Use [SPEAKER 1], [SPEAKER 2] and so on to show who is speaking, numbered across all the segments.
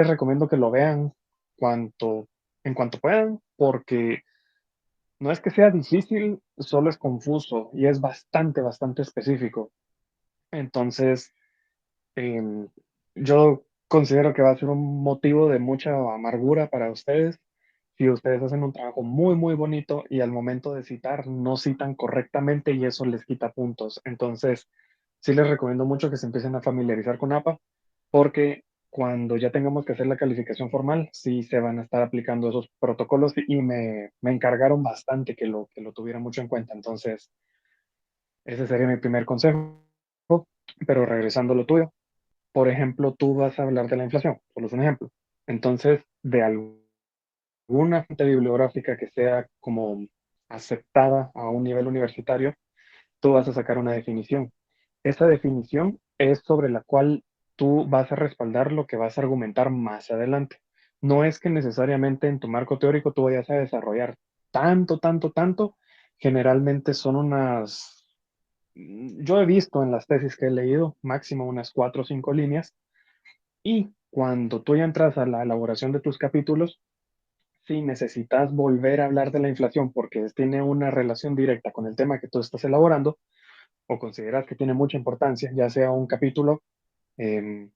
[SPEAKER 1] les recomiendo que lo vean cuanto, en cuanto puedan, porque no es que sea difícil, solo es confuso y es bastante, bastante específico. Entonces, em, yo considero que va a ser un motivo de mucha amargura para ustedes si ustedes hacen un trabajo muy, muy bonito y al momento de citar no citan correctamente y eso les quita puntos. Entonces, sí les recomiendo mucho que se empiecen a familiarizar con APA porque cuando ya tengamos que hacer la calificación formal, sí se van a estar aplicando esos protocolos y me encargaron bastante que lo tuviera mucho en cuenta. Entonces, ese sería mi primer consejo. Pero regresando a lo tuyo, por ejemplo, tú vas a hablar de la inflación, solo es un ejemplo. Entonces, de alguna fuente bibliográfica que sea como aceptada a un nivel universitario, tú vas a sacar una definición. Esa definición es sobre la cual tú vas a respaldar lo que vas a argumentar más adelante. No es que necesariamente en tu marco teórico tú vayas a desarrollar tanto, tanto, tanto. Generalmente son unas, yo he visto en las tesis que he leído, máximo unas 4 o 5 líneas. Y cuando tú ya entras a la elaboración de tus capítulos, si necesitas volver a hablar de la inflación porque tiene una relación directa con el tema que tú estás elaborando o consideras que tiene mucha importancia, ya sea un capítulo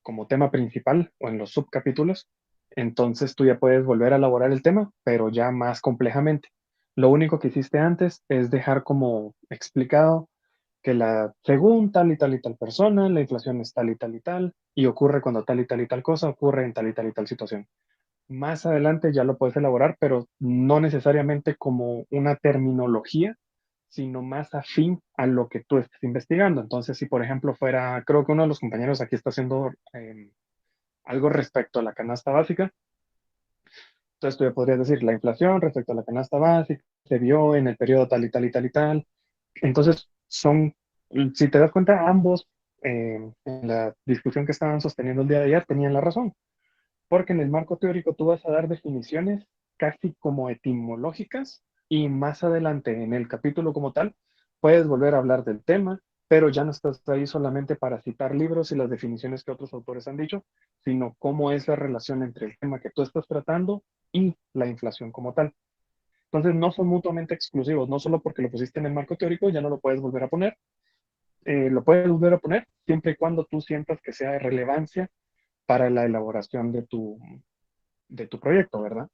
[SPEAKER 1] como tema principal o en los subcapítulos, entonces tú ya puedes volver a elaborar el tema, pero ya más complejamente. Lo único que hiciste antes es dejar como explicado que según tal y tal y tal persona, la inflación es tal y tal, y ocurre cuando tal y tal cosa ocurre en tal y tal situación. Más adelante ya lo puedes elaborar, pero no necesariamente como una terminología, sino más afín a lo que tú estás investigando. Entonces, si por ejemplo fuera, creo que uno de los compañeros aquí está haciendo algo respecto a la canasta básica, entonces tú ya podrías decir, la inflación respecto a la canasta básica se vio en el periodo tal y tal y tal y tal. Entonces, si te das cuenta, ambos en la discusión que estaban sosteniendo el día de ayer tenían la razón. Porque en el marco teórico tú vas a dar definiciones casi como etimológicas y más adelante en el capítulo como tal puedes volver a hablar del tema, pero ya no estás ahí solamente para citar libros y las definiciones que otros autores han dicho, sino cómo es la relación entre el tema que tú estás tratando y la inflación como tal. Entonces no son mutuamente exclusivos, no solo porque lo pusiste en el marco teórico ya no lo puedes volver a poner, lo puedes volver a poner siempre y cuando tú sientas que sea de relevancia para la elaboración de tu proyecto, ¿verdad?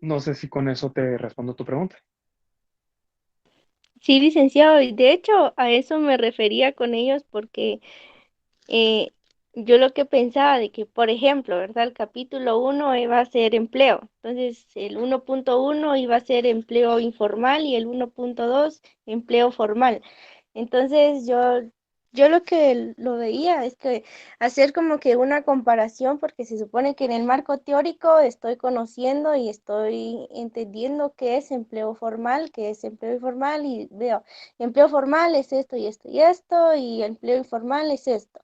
[SPEAKER 1] No sé si con eso te respondo tu pregunta.
[SPEAKER 2] Sí, licenciado, y de hecho a eso me refería con ellos porque eh, yo lo que pensaba de que, por ejemplo, ¿verdad? El capítulo 1 iba a ser empleo, entonces el 1.1 iba a ser empleo informal y el 1.2 empleo formal. Entonces yo lo que lo veía es que hacer como que una comparación, porque se supone que en el marco teórico estoy conociendo y estoy entendiendo qué es empleo formal, qué es empleo informal y veo, empleo formal es esto y esto y esto y empleo informal es esto.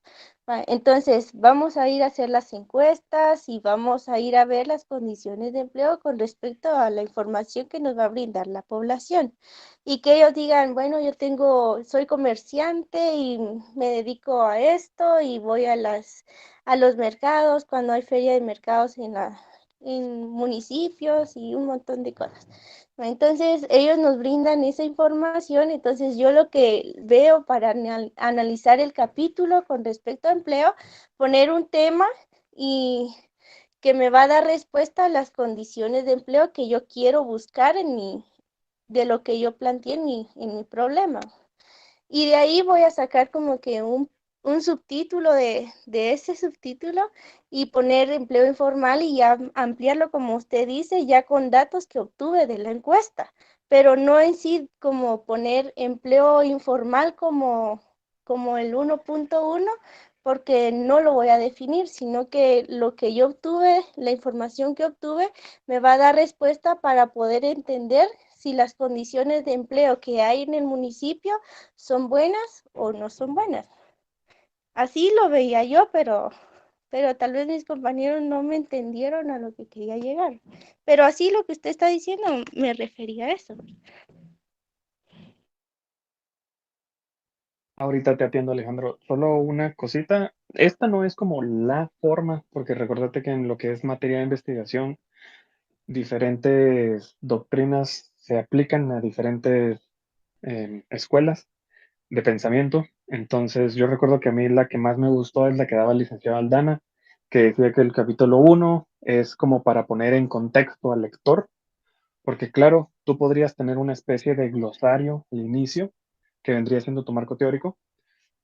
[SPEAKER 2] Entonces, vamos a ir a hacer las encuestas y vamos a ir a ver las condiciones de empleo con respecto a la información que nos va a brindar la población y que ellos digan, bueno, soy comerciante y me dedico a esto y voy a los mercados cuando hay feria de mercados en municipios y un montón de cosas. Entonces, ellos nos brindan esa información, entonces yo lo que veo para analizar el capítulo con respecto a empleo, poner un tema y que me va a dar respuesta a las condiciones de empleo que yo quiero buscar de lo que yo planteé en mi problema. Y de ahí voy a sacar como que un subtítulo de ese subtítulo y poner empleo informal y ya ampliarlo como usted dice, ya con datos que obtuve de la encuesta, pero no en sí como poner empleo informal como el 1.1 porque no lo voy a definir, sino que lo que yo obtuve, la información que obtuve, me va a dar respuesta para poder entender si las condiciones de empleo que hay en el municipio son buenas o no son buenas. Así lo veía yo, pero tal vez mis compañeros no me entendieron a lo que quería llegar. Pero así lo que usted está diciendo me refería a eso.
[SPEAKER 1] Ahorita te atiendo, Alejandro. Solo una cosita. Esta no es como la forma, porque recordate que en lo que es materia de investigación, diferentes doctrinas se aplican a diferentes escuelas de pensamiento. Entonces, yo recuerdo que a mí la que más me gustó es la que daba el licenciado Aldana, que decía que el capítulo uno es como para poner en contexto al lector, porque claro, tú podrías tener una especie de glosario al inicio, que vendría siendo tu marco teórico,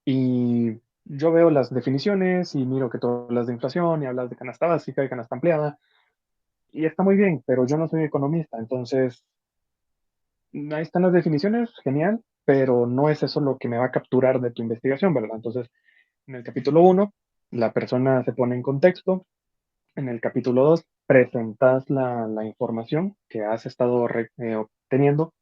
[SPEAKER 1] y yo veo las definiciones y miro que tú hablas de inflación y hablas de canasta básica y canasta ampliada, y está muy bien, pero yo no soy economista, entonces ahí están las definiciones, genial, pero no es eso lo que me va a capturar de tu investigación, ¿verdad? Entonces, en el capítulo uno, la persona se pone en contexto. En el capítulo 2, presentas la información que has estado obteniendo.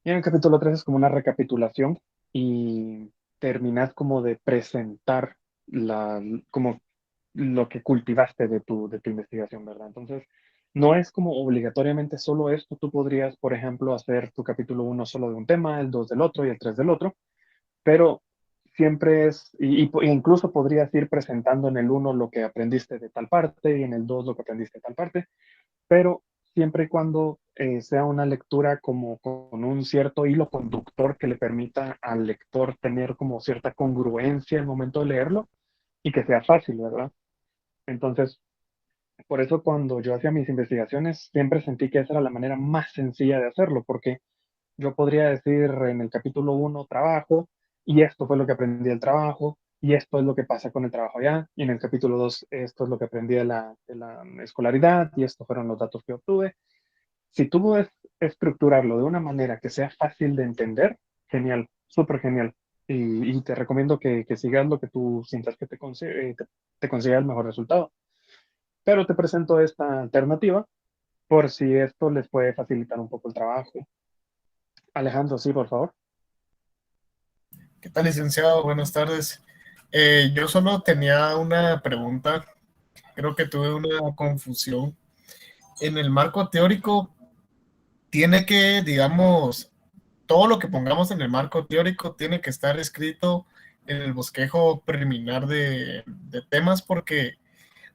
[SPEAKER 1] Y en el capítulo 3 es como una recapitulación y terminas como de presentar como lo que cultivaste de tu investigación, ¿verdad? Entonces, no es como obligatoriamente solo esto. Tú podrías, por ejemplo, hacer tu capítulo uno solo de un tema, el 2 del otro y el 3 del otro, pero siempre es, e incluso podrías ir presentando en el uno lo que aprendiste de tal parte y en el 2 lo que aprendiste de tal parte, pero siempre y cuando sea una lectura como con un cierto hilo conductor que le permita al lector tener como cierta congruencia al momento de leerlo y que sea fácil, ¿verdad? Entonces, por eso cuando yo hacía mis investigaciones, siempre sentí que esa era la manera más sencilla de hacerlo, porque yo podría decir en el capítulo uno trabajo, y esto fue lo que aprendí del trabajo, y esto es lo que pasa con el trabajo allá, y en el capítulo 2 esto es lo que aprendí de la escolaridad, y estos fueron los datos que obtuve. Si tú puedes estructurarlo de una manera que sea fácil de entender, genial, súper genial. Y te recomiendo que sigas lo que tú sientas que te consiga el mejor resultado. Pero te presento esta alternativa por si esto les puede facilitar un poco el trabajo. Alejandro, sí, por favor.
[SPEAKER 3] ¿Qué tal, licenciado? Buenas tardes. Yo solo tenía una pregunta. Creo que tuve una confusión. En el marco teórico, tiene que, digamos, todo lo que pongamos en el marco teórico tiene que estar escrito en el bosquejo preliminar de temas, porque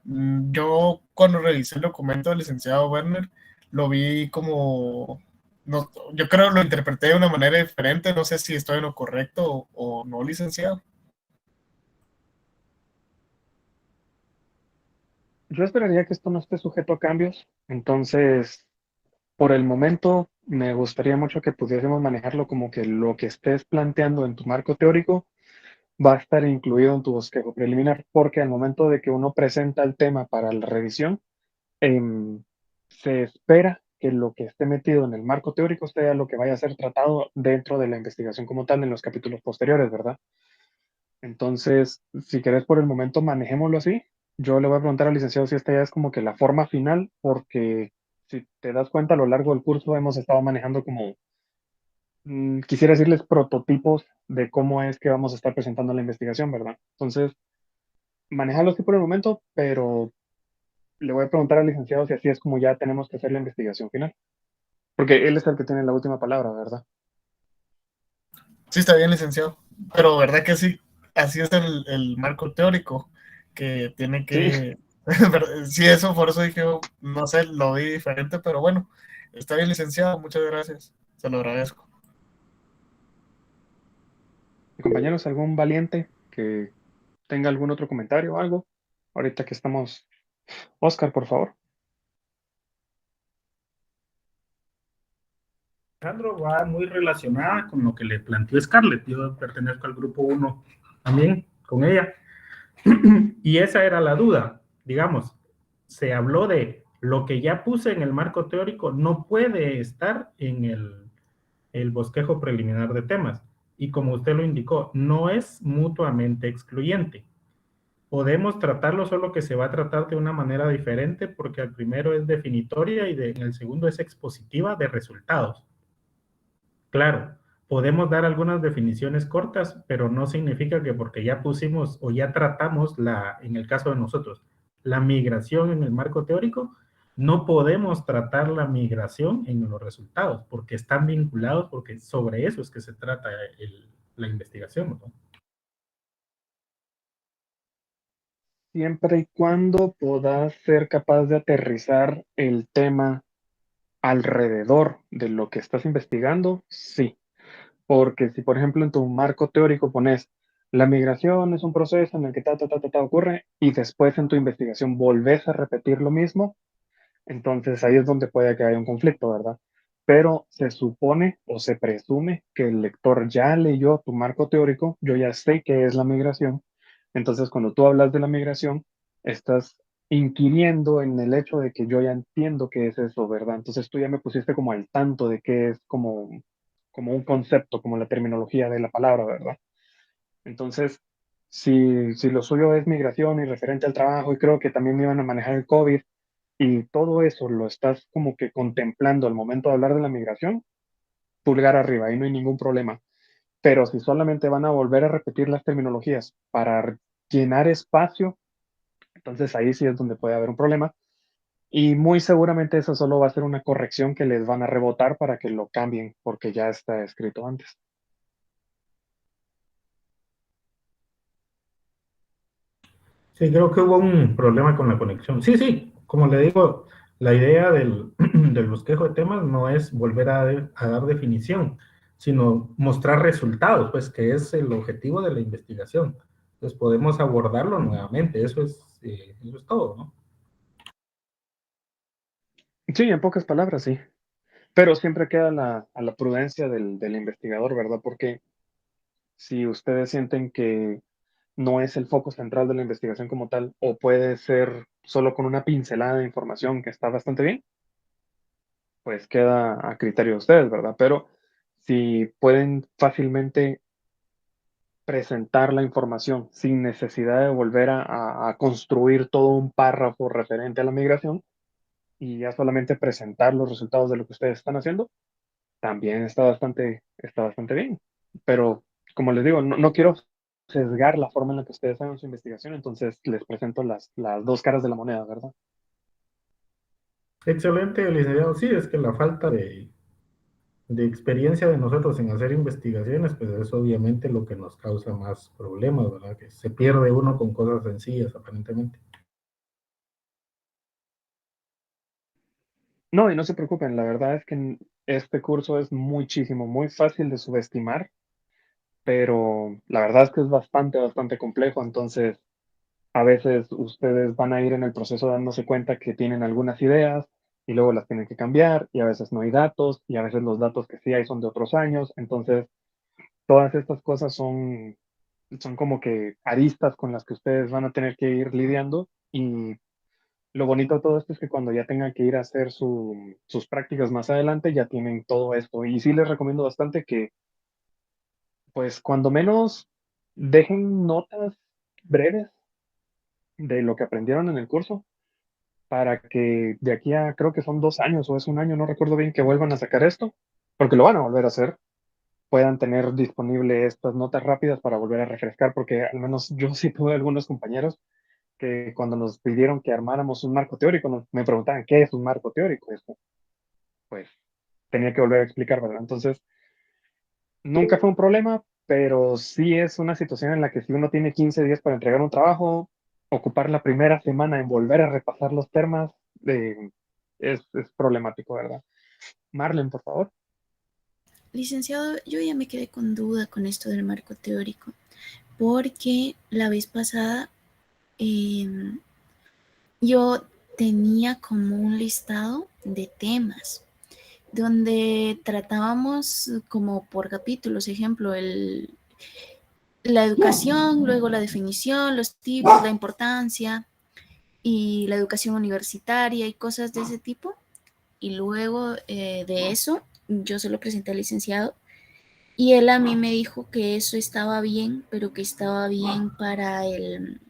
[SPEAKER 3] yo cuando revisé el documento del licenciado Werner, lo vi como, no, yo creo lo interpreté de una manera diferente. No sé si estoy en lo correcto o no, licenciado.
[SPEAKER 1] Yo esperaría que esto no esté sujeto a cambios, entonces, por el momento, me gustaría mucho que pudiésemos manejarlo como que lo que estés planteando en tu marco teórico va a estar incluido en tu bosquejo preliminar, porque al momento de que uno presenta el tema para la revisión, se espera que lo que esté metido en el marco teórico sea lo que vaya a ser tratado dentro de la investigación como tal en los capítulos posteriores, ¿verdad? Entonces, si querés por el momento manejémoslo así, yo le voy a preguntar al licenciado si esta ya es como que la forma final, porque si te das cuenta a lo largo del curso hemos estado manejando como, quisiera decirles prototipos de cómo es que vamos a estar presentando la investigación, ¿verdad? Entonces, manejarlo así por el momento, pero le voy a preguntar al licenciado si así es como ya tenemos que hacer la investigación final, porque él es el que tiene la última palabra, ¿verdad?
[SPEAKER 3] Sí, está bien, licenciado. Pero verdad que sí, así es el marco teórico, que tiene
[SPEAKER 1] Sí,
[SPEAKER 3] que... Sí, eso, por eso dije, no sé, lo vi diferente, pero bueno, está bien, licenciado, muchas gracias, se lo agradezco.
[SPEAKER 1] compañeros, algún valiente que tenga algún otro comentario o algo, ahorita que estamos. Oscar, por favor.
[SPEAKER 4] Alejandro, va muy relacionada con lo que le planteó Scarlett. Yo pertenezco al grupo uno también con ella. Y esa era la duda, digamos, se habló de lo que ya puse en el marco teórico no puede estar en el bosquejo preliminar de temas. Y como usted lo indicó, no es mutuamente excluyente. Podemos tratarlo, solo que se va a tratar de una manera diferente porque el primero es definitoria y en el segundo es expositiva de resultados. Claro, podemos dar algunas definiciones cortas, pero no significa que porque ya pusimos o ya tratamos en el caso de nosotros, la migración en el marco teórico, no podemos tratar la migración en los resultados, porque están vinculados, porque sobre eso es que se trata la investigación, ¿no?
[SPEAKER 1] Siempre y cuando puedas ser capaz de aterrizar el tema alrededor de lo que estás investigando, sí. Porque si, por ejemplo, en tu marco teórico pones la migración es un proceso en el que ocurre y después en tu investigación volvés a repetir lo mismo, entonces ahí es donde puede que haya un conflicto, ¿verdad? Pero se supone o se presume que el lector ya leyó tu marco teórico, yo ya sé qué es la migración, entonces cuando tú hablas de la migración, estás inquiriendo en el hecho de que yo ya entiendo qué es eso, ¿verdad? Entonces tú ya me pusiste como al tanto de qué es como un concepto, como la terminología de la palabra, ¿verdad? Entonces, si lo suyo es migración y referente al trabajo, y creo que también iban a manejar el COVID, y todo eso lo estás como que contemplando al momento de hablar de la migración, pulgar arriba, ahí no hay ningún problema. Pero si solamente van a volver a repetir las terminologías para llenar espacio, entonces ahí sí es donde puede haber un problema. Y muy seguramente eso solo va a ser una corrección que les van a rebotar para que lo cambien, porque ya está escrito antes.
[SPEAKER 4] Sí, creo que hubo un problema con la conexión. Sí, sí, como le digo, la idea del bosquejo de temas no es volver a dar definición, sino mostrar resultados, pues que es el objetivo de la investigación. Entonces podemos abordarlo nuevamente, eso es todo, ¿no?
[SPEAKER 1] Sí, en pocas palabras, sí. Pero siempre queda a la prudencia del investigador, ¿verdad? Porque si ustedes sienten que no es el foco central de la investigación como tal, o puede ser solo con una pincelada de información que está bastante bien, pues queda a criterio de ustedes, ¿verdad? Pero si pueden fácilmente presentar la información sin necesidad de volver a construir todo un párrafo referente a la migración y ya solamente presentar los resultados de lo que ustedes están haciendo, también está bastante bien. Pero, como les digo, no quiero sesgar la forma en la que ustedes hagan su investigación, entonces les presento las dos caras de la moneda, ¿verdad?
[SPEAKER 4] Excelente, licenciado. Sí, es que la falta de experiencia de nosotros en hacer investigaciones, pues es obviamente lo que nos causa más problemas, ¿verdad? Que se pierde uno con cosas sencillas, aparentemente.
[SPEAKER 1] No, y no se preocupen, la verdad es que este curso es muchísimo, muy fácil de subestimar, pero la verdad es que es bastante complejo, entonces a veces ustedes van a ir en el proceso dándose cuenta que tienen algunas ideas y luego las tienen que cambiar y a veces no hay datos y a veces los datos que sí hay son de otros años. Entonces, todas estas cosas son como que aristas con las que ustedes van a tener que ir lidiando y lo bonito de todo esto es que cuando ya tengan que ir a hacer sus prácticas más adelante ya tienen todo esto. Y sí les recomiendo bastante que, pues, cuando menos dejen notas breves de lo que aprendieron en el curso para que de aquí a creo que son 2 años o es un año, no recuerdo bien, que vuelvan a sacar esto, porque lo van a volver a hacer, puedan tener disponible estas notas rápidas para volver a refrescar, porque al menos yo sí tuve algunos compañeros que cuando nos pidieron que armáramos un marco teórico, me preguntaban, ¿qué es un marco teórico? Esto, pues tenía que volver a explicar, ¿verdad? Entonces, nunca fue un problema, pero sí es una situación en la que si uno tiene 15 días para entregar un trabajo, ocupar la primera semana en volver a repasar los temas es problemático, ¿verdad? Marlen, por favor.
[SPEAKER 5] Licenciado, yo ya me quedé con duda con esto del marco teórico, porque la vez pasada yo tenía como un listado de temas donde tratábamos como por capítulos, ejemplo, la educación, luego la definición, los tipos, la importancia y la educación universitaria y cosas de ese tipo. Y luego de eso, yo se lo presenté al licenciado y él a mí me dijo que eso estaba bien, pero que estaba bien para el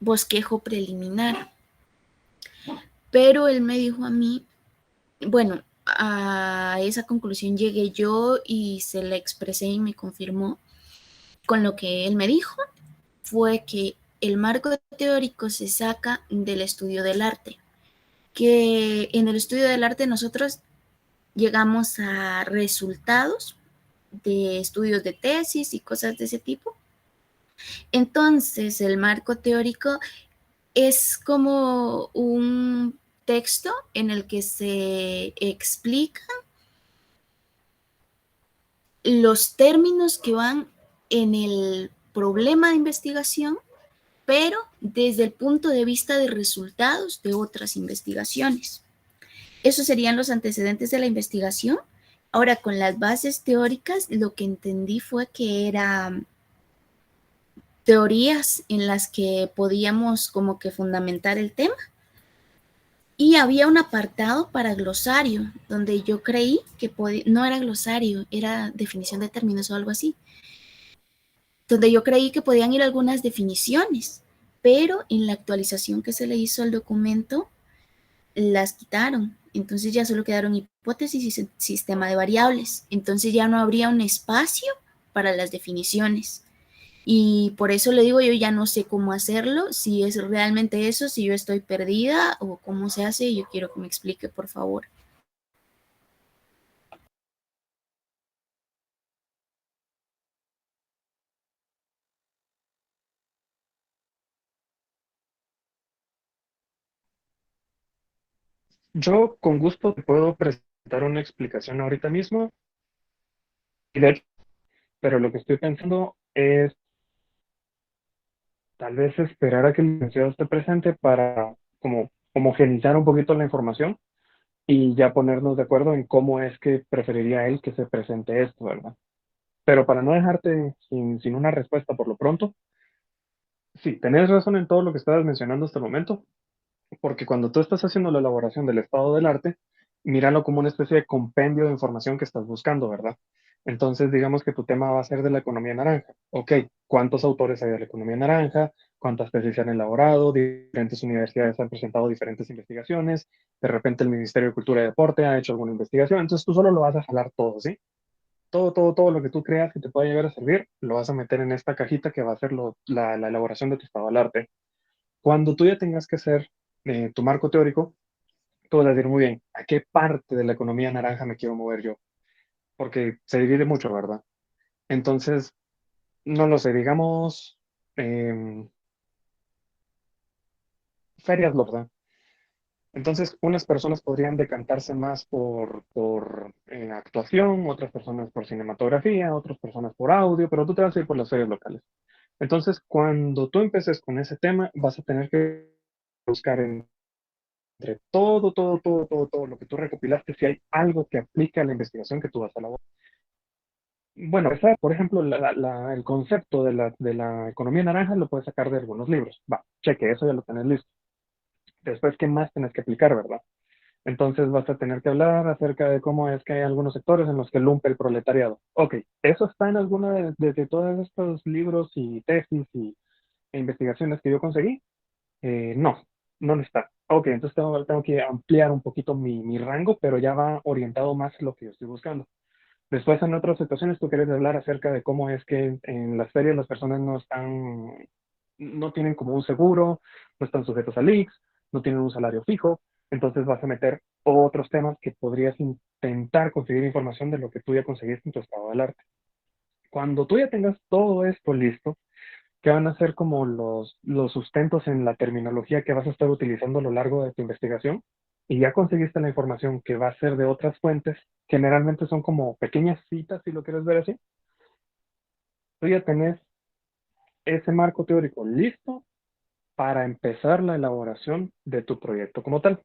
[SPEAKER 5] bosquejo preliminar. Pero él me dijo a mí, bueno, a esa conclusión llegué yo y se la expresé y me confirmó con lo que él me dijo, fue que el marco teórico se saca del estudio del arte, que en el estudio del arte nosotros llegamos a resultados de estudios de tesis y cosas de ese tipo. Entonces, el marco teórico es como un texto en el que se explican los términos que van en el problema de investigación, pero desde el punto de vista de resultados de otras investigaciones. Esos serían los antecedentes de la investigación. Ahora, con las bases teóricas, lo que entendí fue que eran teorías en las que podíamos como que fundamentar el tema. Y había un apartado para glosario, donde yo creí que no era glosario, era definición de términos o algo así, donde yo creí que podían ir algunas definiciones, pero en la actualización que se le hizo al documento, las quitaron. Entonces ya solo quedaron hipótesis y sistema de variables. Entonces ya no habría un espacio para las definiciones. Y por eso le digo, yo ya no sé cómo hacerlo, si es realmente eso, si yo estoy perdida o cómo se hace. Yo quiero que me explique, por favor.
[SPEAKER 1] Yo con gusto te puedo presentar una explicación ahorita mismo, y de hecho, pero lo que estoy pensando es tal vez esperar a que el licenciado esté presente para como homogeneizar un poquito la información y ya ponernos de acuerdo en cómo es que preferiría él que se presente esto, ¿verdad? Pero para no dejarte sin una respuesta por lo pronto, sí, tenés razón en todo lo que estabas mencionando hasta el momento, porque cuando tú estás haciendo la elaboración del estado del arte, míralo como una especie de compendio de información que estás buscando, ¿verdad? Entonces, digamos que tu tema va a ser de la economía naranja. Ok, ¿cuántos autores hay de la economía naranja? ¿Cuántas tesis se han elaborado? Diferentes universidades han presentado diferentes investigaciones. De repente el Ministerio de Cultura y Deporte ha hecho alguna investigación. Entonces tú solo lo vas a jalar todo, ¿sí? Todo lo que tú creas que te pueda llegar a servir, lo vas a meter en esta cajita que va a ser la elaboración de tu estado del arte. Cuando tú ya tengas que hacer tu marco teórico, tú vas a decir muy bien, ¿a qué parte de la economía naranja me quiero mover yo? Porque se divide mucho, ¿verdad? Entonces, no lo sé, digamos, eh, ferias, ¿verdad? Entonces, unas personas podrían decantarse más por actuación, otras personas por cinematografía, otras personas por audio, pero tú te vas a ir por las ferias locales. Entonces, cuando tú empeces con ese tema, vas a tener que buscar entre todo lo que tú recopilaste, si hay algo que aplica a la investigación que tú vas a elaborar. Bueno, por ejemplo, el concepto de la economía naranja lo puedes sacar de algunos libros. Va, cheque, eso ya lo tenés listo. Después, ¿qué más tenés que aplicar, verdad? Entonces vas a tener que hablar acerca de cómo es que hay algunos sectores en los que lumpe el proletariado. Ok, ¿eso está en alguna de todos estos libros y tesis e investigaciones que yo conseguí? No, no lo está. Ok, entonces tengo que ampliar un poquito mi rango, pero ya va orientado más a lo que yo estoy buscando. Después, en otras situaciones, tú quieres hablar acerca de cómo es que en las ferias las personas no tienen como un seguro, no están sujetos a leaks, no tienen un salario fijo. Entonces vas a meter otros temas que podrías intentar conseguir información de lo que tú ya conseguiste en tu estado del arte. Cuando tú ya tengas todo esto listo, que van a ser como los sustentos en la terminología que vas a estar utilizando a lo largo de tu investigación, y ya conseguiste la información que va a ser de otras fuentes, generalmente son como pequeñas citas, si lo quieres ver así, tú ya tenés ese marco teórico listo para empezar la elaboración de tu proyecto como tal.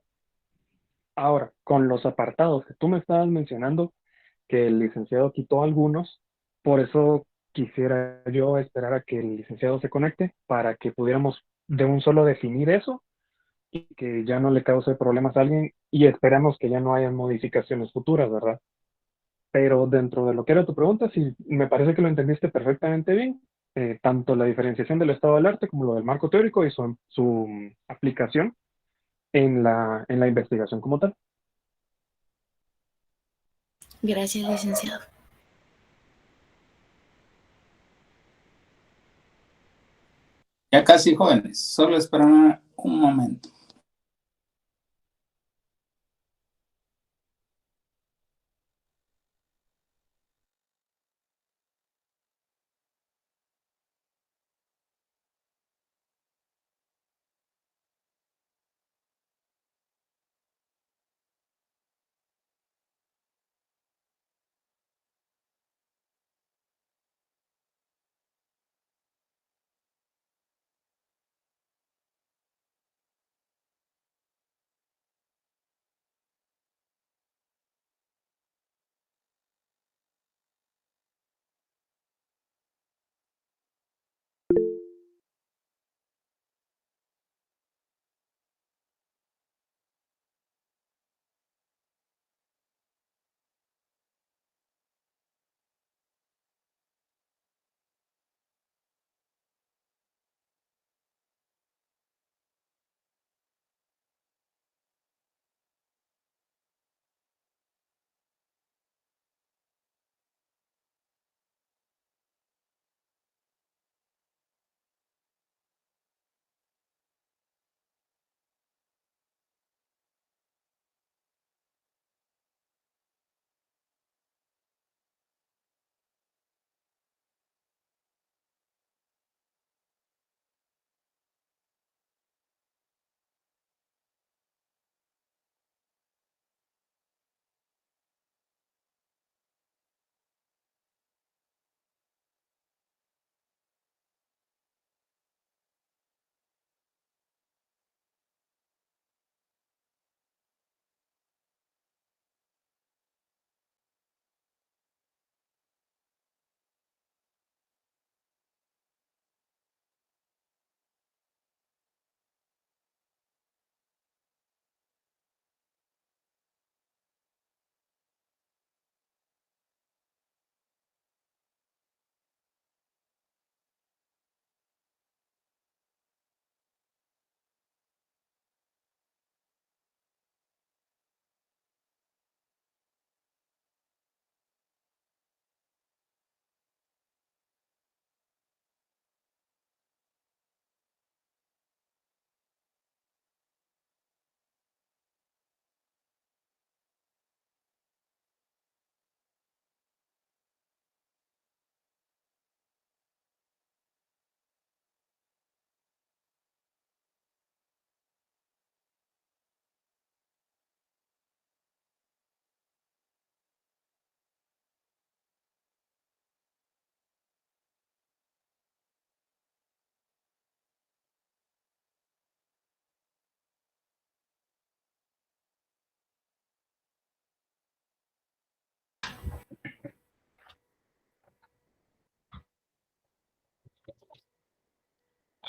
[SPEAKER 1] Ahora, con los apartados que tú me estabas mencionando, que el licenciado quitó algunos, por eso quisiera yo esperar a que el licenciado se conecte para que pudiéramos de un solo definir eso y que ya no le cause problemas a alguien y esperamos que ya no haya modificaciones futuras, ¿verdad? Pero dentro de lo que era tu pregunta, sí, me parece que lo entendiste perfectamente bien, tanto la diferenciación del estado del arte como lo del marco teórico y su aplicación en la investigación como tal.
[SPEAKER 5] Gracias, licenciado.
[SPEAKER 6] Ya casi, jóvenes, solo esperan un momento.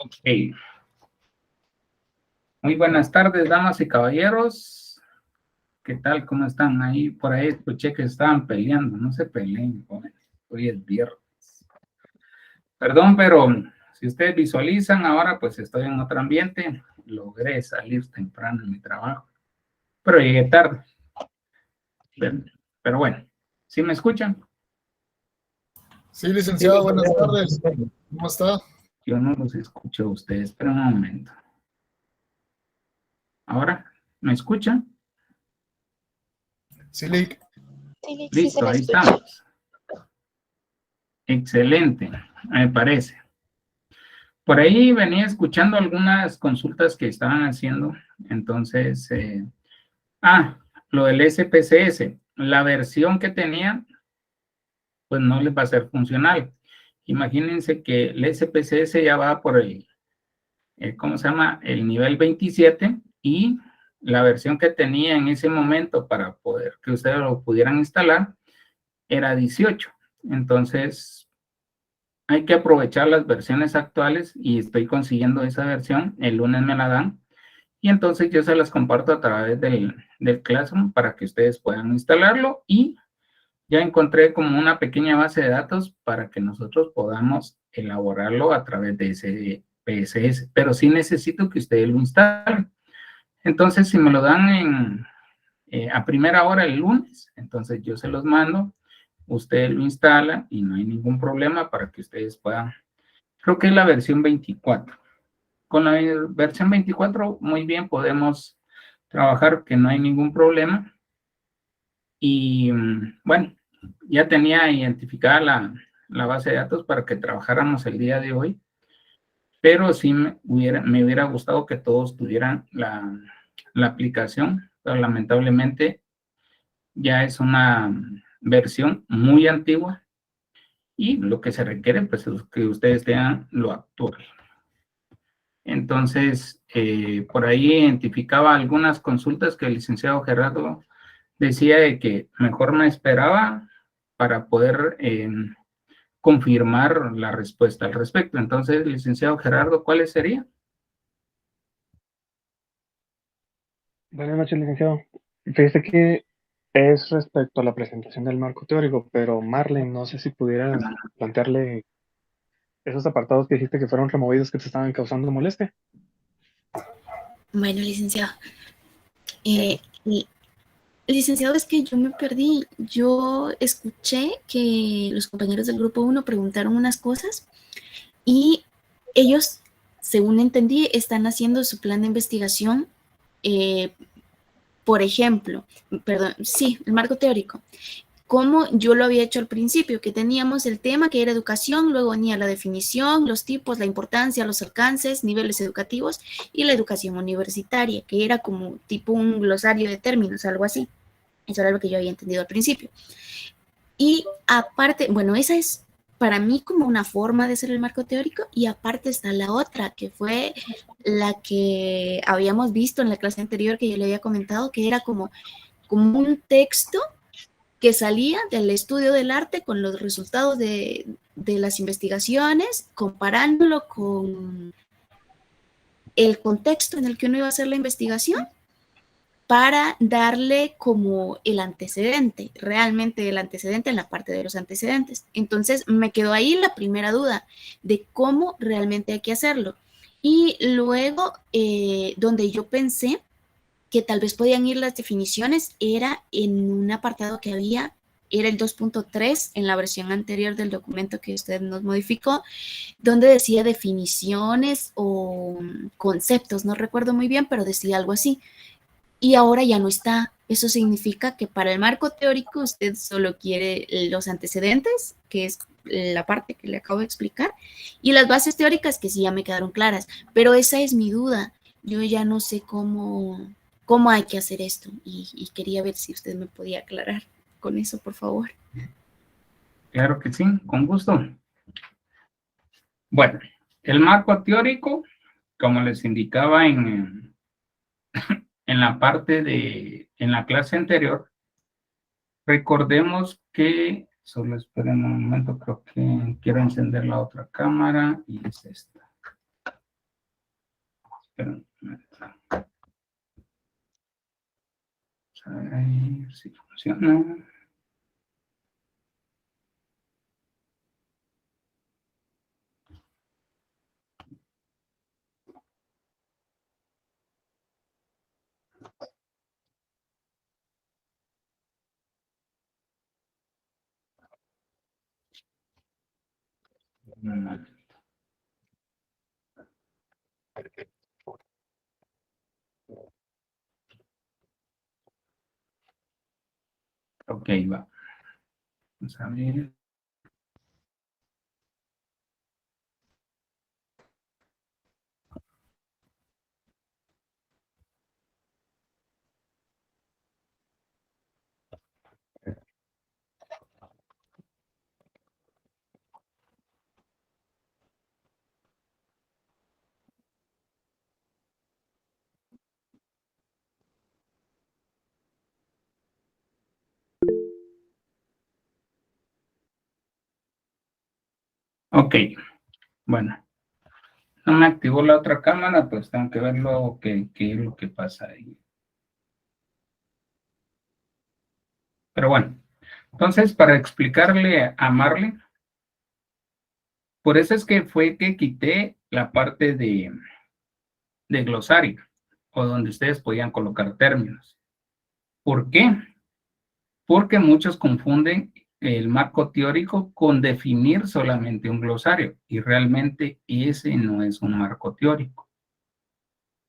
[SPEAKER 6] Ok. Muy buenas tardes, damas y caballeros. ¿Qué tal? ¿Cómo están? Ahí, por ahí escuché que estaban peleando. No se peleen, jóvenes. Hoy es viernes. Perdón, pero si ustedes visualizan, ahora pues estoy en otro ambiente. Logré salir temprano en mi trabajo, pero llegué tarde. Pero bueno, ¿sí me escuchan?
[SPEAKER 3] Sí, licenciado, buenas tardes. ¿Cómo está?
[SPEAKER 6] Yo no los escucho a ustedes, pero un momento. ¿Ahora me escuchan?
[SPEAKER 3] Sí, Lick.
[SPEAKER 2] Sí, sí se
[SPEAKER 6] Listo,
[SPEAKER 2] le
[SPEAKER 6] ahí
[SPEAKER 2] escucha.
[SPEAKER 6] estamos. Excelente, me parece. Por ahí venía escuchando algunas consultas que estaban haciendo. Entonces, lo del SPSS. La versión que tenía, pues no les va a ser funcional. Imagínense que el SPSS ya va por el, ¿cómo se llama? El nivel 27 y la versión que tenía en ese momento para poder que ustedes lo pudieran instalar era 18. Entonces, hay que aprovechar las versiones actuales y estoy consiguiendo esa versión. El lunes me la dan y entonces yo se las comparto a través del Classroom para que ustedes puedan instalarlo y ya encontré como una pequeña base de datos para que nosotros podamos elaborarlo a través de ese PSS, pero sí necesito que ustedes lo instalen. Entonces, si me lo dan a primera hora el lunes, entonces yo se los mando, ustedes lo instalan y no hay ningún problema para que ustedes puedan. Creo que es la versión 24. Con la versión 24 muy bien podemos trabajar, que no hay ningún problema. Y bueno, ya tenía identificada la base de datos para que trabajáramos el día de hoy, pero sí me hubiera gustado que todos tuvieran la aplicación, pero lamentablemente ya es una versión muy antigua y lo que se requiere pues es que ustedes tengan lo actual. Entonces, por ahí identificaba algunas consultas que el licenciado Gerardo decía de que mejor me esperaba para poder confirmar la respuesta al respecto. Entonces, licenciado Gerardo, ¿cuáles serían?
[SPEAKER 1] Buenas noches, licenciado. Fíjese que es respecto a la presentación del marco teórico, pero Marlene, no sé si pudieras plantearle esos apartados que dijiste que fueron removidos que te estaban causando molestia.
[SPEAKER 5] Bueno, licenciado. Licenciado, es que yo me perdí. Yo escuché que los compañeros del grupo 1 preguntaron unas cosas y ellos, según entendí, están haciendo su plan de investigación. Por ejemplo, perdón, sí, el marco teórico. Como yo lo había hecho al principio, que teníamos el tema que era educación, luego venía la definición, los tipos, la importancia, los alcances, niveles educativos y la educación universitaria, que era como tipo un glosario de términos, algo así. Eso era lo que yo había entendido al principio. Y aparte, bueno, esa es para mí como una forma de hacer el marco teórico y aparte está la otra, que fue la que habíamos visto en la clase anterior que yo le había comentado, que era como un texto que salía del estudio del arte con los resultados de las investigaciones, comparándolo con el contexto en el que uno iba a hacer la investigación para darle como el antecedente, realmente el antecedente en la parte de los antecedentes. Entonces me quedó ahí la primera duda de cómo realmente hay que hacerlo. Y luego, donde yo pensé que tal vez podían ir las definiciones, era en un apartado que había, era el 2.3 en la versión anterior del documento que usted nos modificó, donde decía definiciones o conceptos, no recuerdo muy bien, pero decía algo así. Y ahora ya no está. Eso significa que para el marco teórico usted solo quiere los antecedentes, que es la parte que le acabo de explicar, y las bases teóricas que sí ya me quedaron claras. Pero esa es mi duda. Yo ya no sé cómo hay que hacer esto y quería ver si usted me podía aclarar con eso, por favor.
[SPEAKER 6] Claro que sí, con gusto. Bueno, el marco teórico, como les indicaba en la parte en la clase anterior, recordemos que, solo esperen un momento, creo que quiero encender la otra cámara y es esta. Pero, a ver si funciona. Ok, va. Vamos a ver. Ok, bueno. No me activó la otra cámara, pues tengo que ver qué es lo que pasa ahí. Pero bueno, entonces para explicarle a Marley, por eso es que fue que quité la parte de glosario, o donde ustedes podían colocar términos. ¿Por qué? Porque muchos confunden el marco teórico con definir solamente un glosario, y realmente ese no es un marco teórico.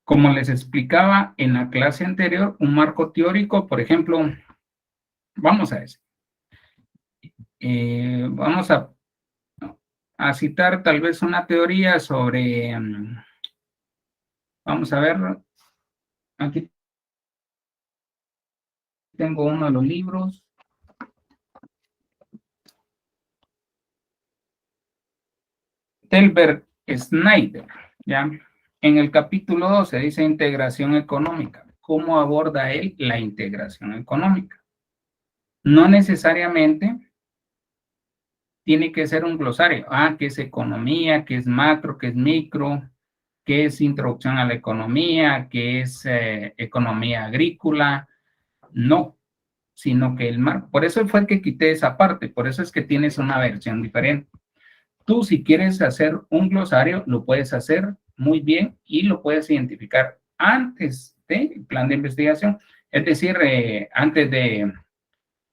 [SPEAKER 6] Como les explicaba en la clase anterior, un marco teórico, por ejemplo, vamos a decir, vamos a citar tal vez una teoría sobre, vamos a ver, aquí tengo uno de los libros. Telberg Snyder, ¿ya? En el capítulo 12 dice integración económica. ¿Cómo aborda él la integración económica? No necesariamente tiene que ser un glosario. ¿Qué es economía? ¿Qué es macro? ¿Qué es micro? ¿Qué es introducción a la economía? ¿Qué es economía agrícola? No, sino que el marco. Por eso fue que quité esa parte, por eso es que tienes una versión diferente. Tú, si quieres hacer un glosario, lo puedes hacer muy bien y lo puedes identificar antes del plan de investigación. Es decir, antes de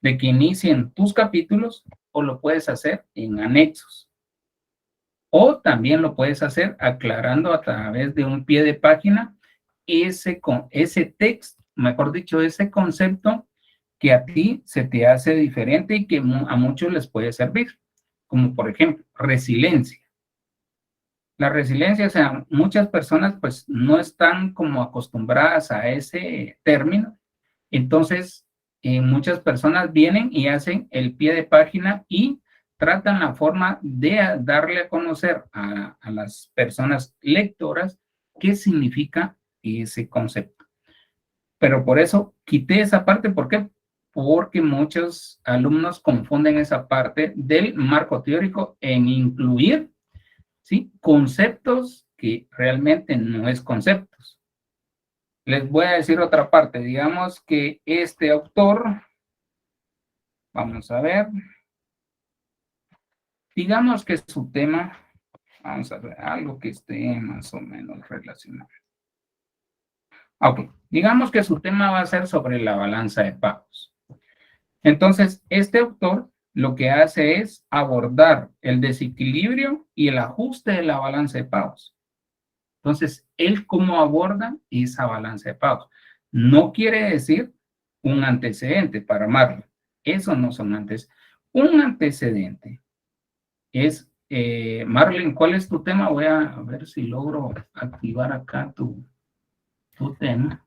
[SPEAKER 6] que inicien tus capítulos, o lo puedes hacer en anexos. O también lo puedes hacer aclarando a través de un pie de página ese texto, mejor dicho, ese concepto que a ti se te hace diferente y que a muchos les puede servir. Como por ejemplo, resiliencia. La resiliencia, o sea, muchas personas pues no están como acostumbradas a ese término. Entonces, muchas personas vienen y hacen el pie de página y tratan la forma de darle a conocer a las personas lectoras qué significa ese concepto. Pero por eso quité esa parte, ¿por qué? Porque muchos alumnos confunden esa parte del marco teórico en incluir, ¿sí?, conceptos que realmente no es conceptos. Les voy a decir otra parte. Digamos que este autor, vamos a ver, digamos que su tema, vamos a ver, algo que esté más o menos relacionado. Ok, digamos que su tema va a ser sobre la balanza de pagos. Entonces, este autor lo que hace es abordar el desequilibrio y el ajuste de la balanza de pagos. Entonces, él cómo aborda esa balanza de pagos. No quiere decir un antecedente para Marley. Eso no son antecedentes. Un antecedente es, Marlene, ¿cuál es tu tema? Voy a ver si logro activar acá tu tema.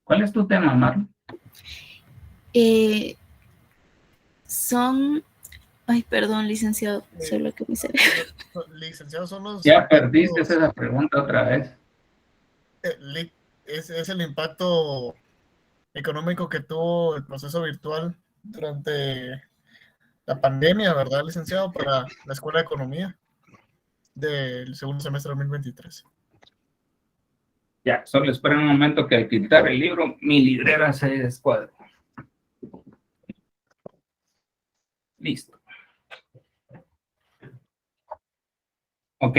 [SPEAKER 6] ¿Cuál es tu tema, Marlene?
[SPEAKER 5] Ay, perdón, licenciado, solo que me sale.
[SPEAKER 3] Licenciado, son los...
[SPEAKER 6] Ya perdiste esa pregunta otra vez.
[SPEAKER 3] Es el impacto económico que tuvo el proceso virtual durante la pandemia, ¿verdad, licenciado? Para la Escuela de Economía del segundo semestre de 2023.
[SPEAKER 6] Ya, solo espera un momento que al quitar el libro, mi librera se descuadra. Listo. Ok,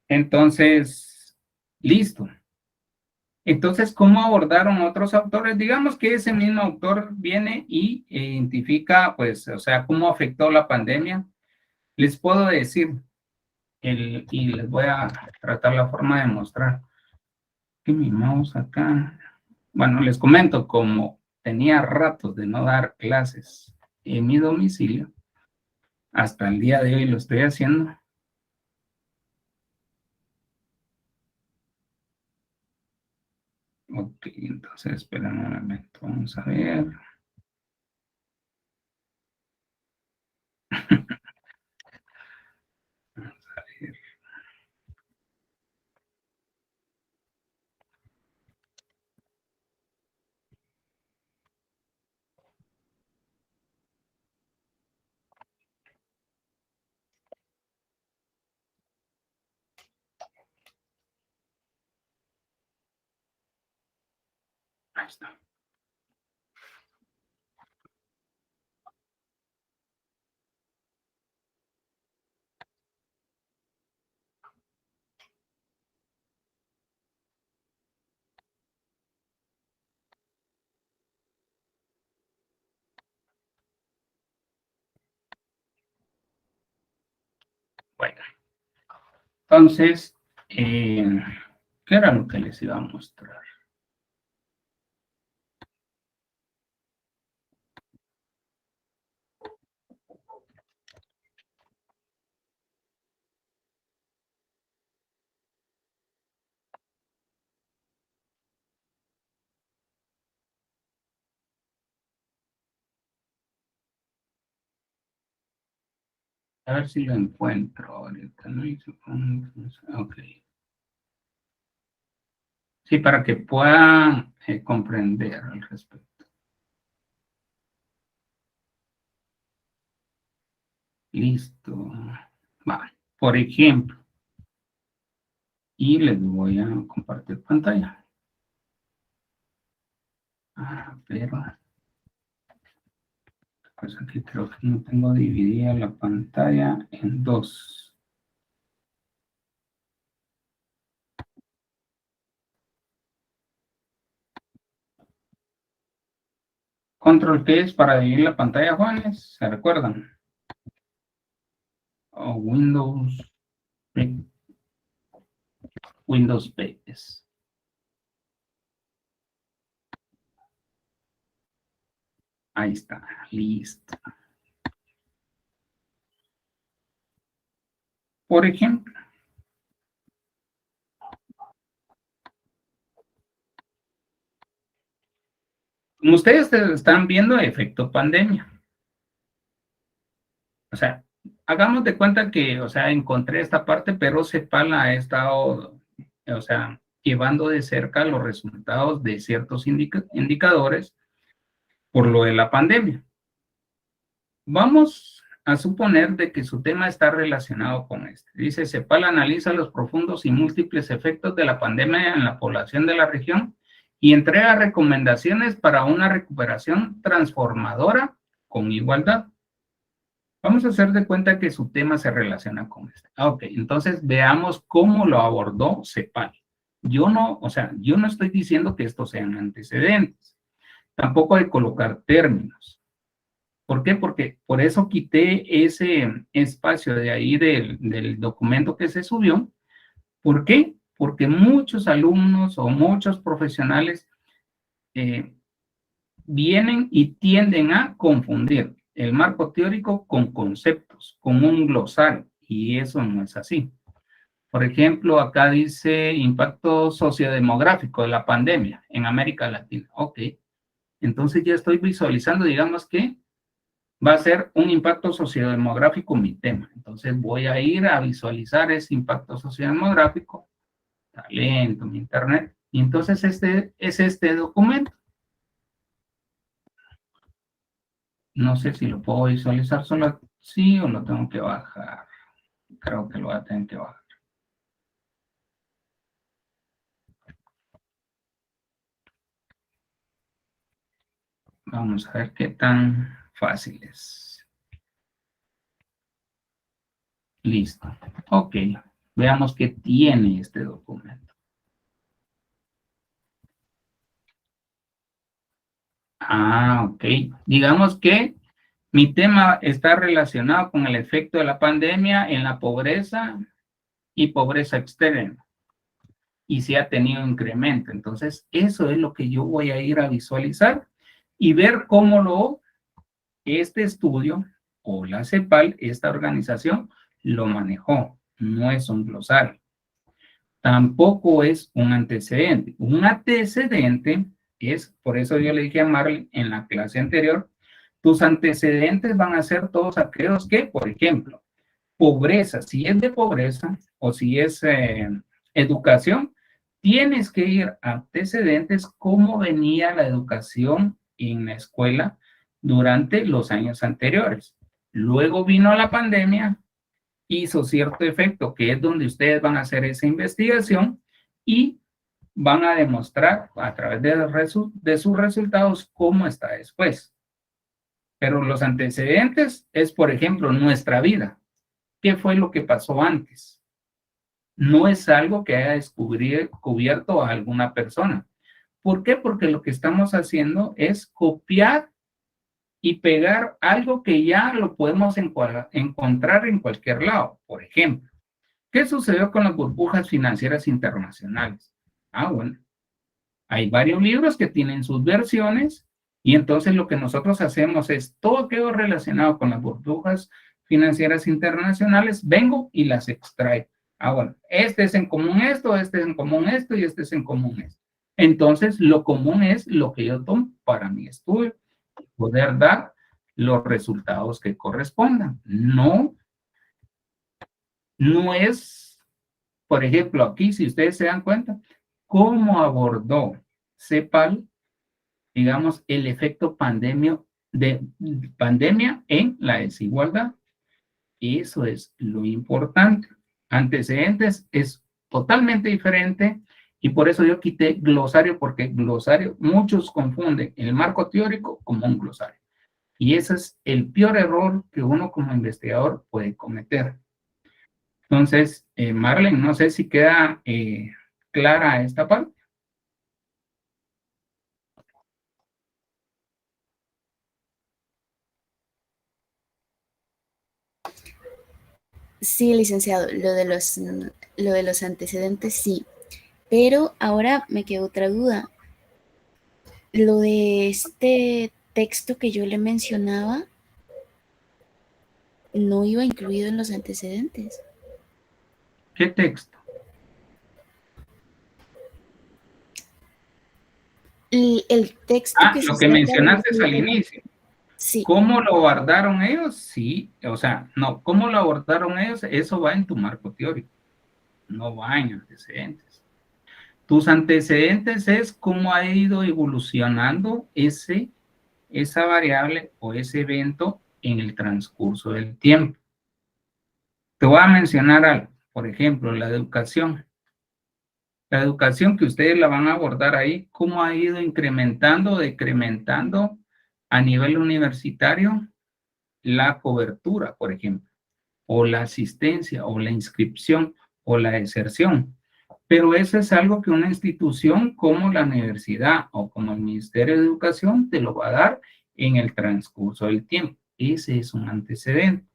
[SPEAKER 6] entonces, listo. Entonces, ¿cómo abordaron otros autores? Digamos que ese mismo autor viene y identifica, pues, o sea, cómo afectó la pandemia. Les puedo decir, y les voy a tratar la forma de mostrar que mi mouse acá. Bueno, les comento, como tenía ratos de no dar clases en mi domicilio, hasta el día de hoy lo estoy haciendo. Ok, entonces esperen un momento, vamos a ver. Vamos a ver. Ahí está. Bueno, entonces, ¿qué era lo que les iba a mostrar? A ver si lo encuentro ahorita, ¿no? Ok. Sí, para que puedan comprender al respecto. Listo. Va, por ejemplo, y les voy a compartir pantalla. Pero, pues aquí creo que no tengo dividida la pantalla en dos. Control P es para dividir la pantalla, Juanes, ¿se recuerdan? O Windows P es. Ahí está, listo. Por ejemplo, como ustedes están viendo, efecto pandemia. O sea, hagamos de cuenta que, o sea, encontré esta parte, pero Cepal ha estado, o sea, llevando de cerca los resultados de ciertos indicadores por lo de la pandemia. Vamos a suponer de que su tema está relacionado con este. Dice, Cepal analiza los profundos y múltiples efectos de la pandemia en la población de la región y entrega recomendaciones para una recuperación transformadora con igualdad. Vamos a hacer de cuenta que su tema se relaciona con este. Ok, entonces veamos cómo lo abordó Cepal. Yo no, o sea, yo no estoy diciendo que estos sean antecedentes. Tampoco hay que colocar términos. ¿Por qué? Porque por eso quité ese espacio de ahí del documento que se subió. ¿Por qué? Porque muchos alumnos o muchos profesionales vienen y tienden a confundir el marco teórico con conceptos, con un glosario, y eso no es así. Por ejemplo, acá dice impacto sociodemográfico de la pandemia en América Latina. Ok, entonces ya estoy visualizando, digamos que va a ser un impacto sociodemográfico mi tema. Entonces voy a ir a visualizar ese impacto sociodemográfico, talento, mi internet, y entonces este es este documento. No sé si lo puedo visualizar solo así o lo tengo que bajar. Creo que lo voy a tener que bajar. Vamos a ver qué tan fácil es. Listo. Ok. Veamos qué tiene este documento. Ah, ok. Digamos que mi tema está relacionado con el efecto de la pandemia en la pobreza y pobreza extrema. Y si ha tenido incremento. Entonces, eso es lo que yo voy a ir a visualizar y ver cómo este estudio o la CEPAL, esta organización, lo manejó. No es un glosario. Tampoco es un antecedente. Un antecedente es, por eso yo le dije a Marlene en la clase anterior, tus antecedentes van a ser todos aquellos que, por ejemplo, pobreza, si es de pobreza o si es educación, tienes que ir a antecedentes cómo venía la educación en la escuela durante los años anteriores. Luego vino la pandemia, hizo cierto efecto, que es donde ustedes van a hacer esa investigación y van a demostrar a través de sus resultados cómo está después. Pero los antecedentes es, por ejemplo, nuestra vida. ¿Qué fue lo que pasó antes? No es algo que haya descubierto a alguna persona. ¿Por qué? Porque lo que estamos haciendo es copiar y pegar algo que ya lo podemos encontrar en cualquier lado. Por ejemplo, ¿qué sucedió con las burbujas financieras internacionales? Bueno, hay varios libros que tienen sus versiones y entonces lo que nosotros hacemos es todo aquello relacionado con las burbujas financieras internacionales, vengo y las extraigo. Bueno, este es en común esto, este es en común esto y este es en común esto. Entonces, lo común es lo que yo tomo para mi estudio, poder dar los resultados que correspondan. No es, por ejemplo, aquí, si ustedes se dan cuenta, cómo abordó CEPAL, digamos, el efecto de pandemia en la desigualdad. Eso es lo importante. Antecedentes es totalmente diferente y por eso yo quité glosario, porque glosario, muchos confunden el marco teórico como un glosario. Y ese es el peor error que uno como investigador puede cometer. Entonces, Marlene, no sé si queda clara esta parte.
[SPEAKER 5] Sí, licenciado, lo de los antecedentes sí, pero ahora me quedó otra duda. Lo de este texto que yo le mencionaba no iba incluido en los antecedentes.
[SPEAKER 6] ¿Qué texto?
[SPEAKER 5] El texto que
[SPEAKER 6] lo
[SPEAKER 5] se
[SPEAKER 6] que
[SPEAKER 5] está
[SPEAKER 6] mencionaste al
[SPEAKER 5] traduciendo.
[SPEAKER 6] inicio.
[SPEAKER 5] Sí.
[SPEAKER 6] ¿Cómo lo abordaron ellos? Sí, o sea, no, ¿cómo lo abordaron ellos? Eso va en tu marco teórico, no va en antecedentes. Tus antecedentes es cómo ha ido evolucionando esa variable o ese evento en el transcurso del tiempo. Te voy a mencionar algo, por ejemplo, la educación. La educación que ustedes la van a abordar ahí, cómo ha ido incrementando o decrementando a nivel universitario la cobertura, por ejemplo, o la asistencia, o la inscripción, o la deserción. Pero eso es algo que una institución como la universidad o como el Ministerio de Educación te lo va a dar en el transcurso del tiempo. Ese es un antecedente.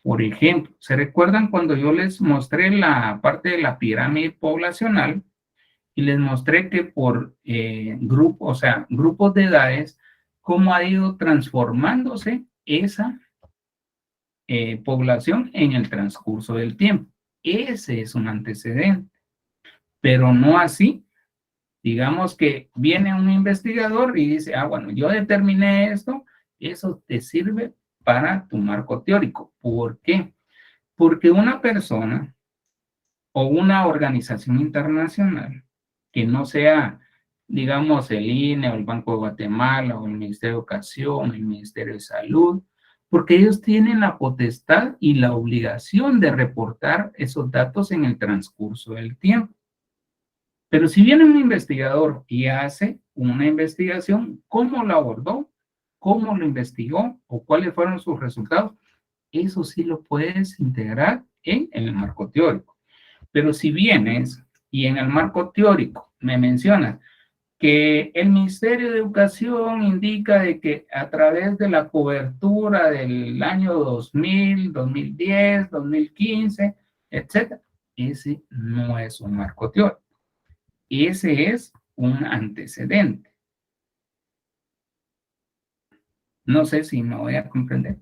[SPEAKER 6] Por ejemplo, ¿se recuerdan cuando yo les mostré la parte de la pirámide poblacional y les mostré que por grupos, o sea, grupos de edades, cómo ha ido transformándose esa población en el transcurso del tiempo? Ese es un antecedente, pero no así. Digamos que viene un investigador y dice, bueno, yo determiné esto, eso te sirve para tu marco teórico. ¿Por qué? Porque una persona o una organización internacional que no sea, digamos, el INE o el Banco de Guatemala o el Ministerio de Educación, el Ministerio de Salud, porque ellos tienen la potestad y la obligación de reportar esos datos en el transcurso del tiempo. Pero si viene un investigador y hace una investigación, ¿cómo lo abordó? cómo lo investigó o cuáles fueron sus resultados, eso sí lo puedes integrar en el marco teórico. Pero si vienes y en el marco teórico me mencionas que el Ministerio de Educación indica de que a través de la cobertura del año 2000, 2010, 2015, etcétera, ese no es un marco teórico. Ese es un antecedente. No sé si me voy a comprender.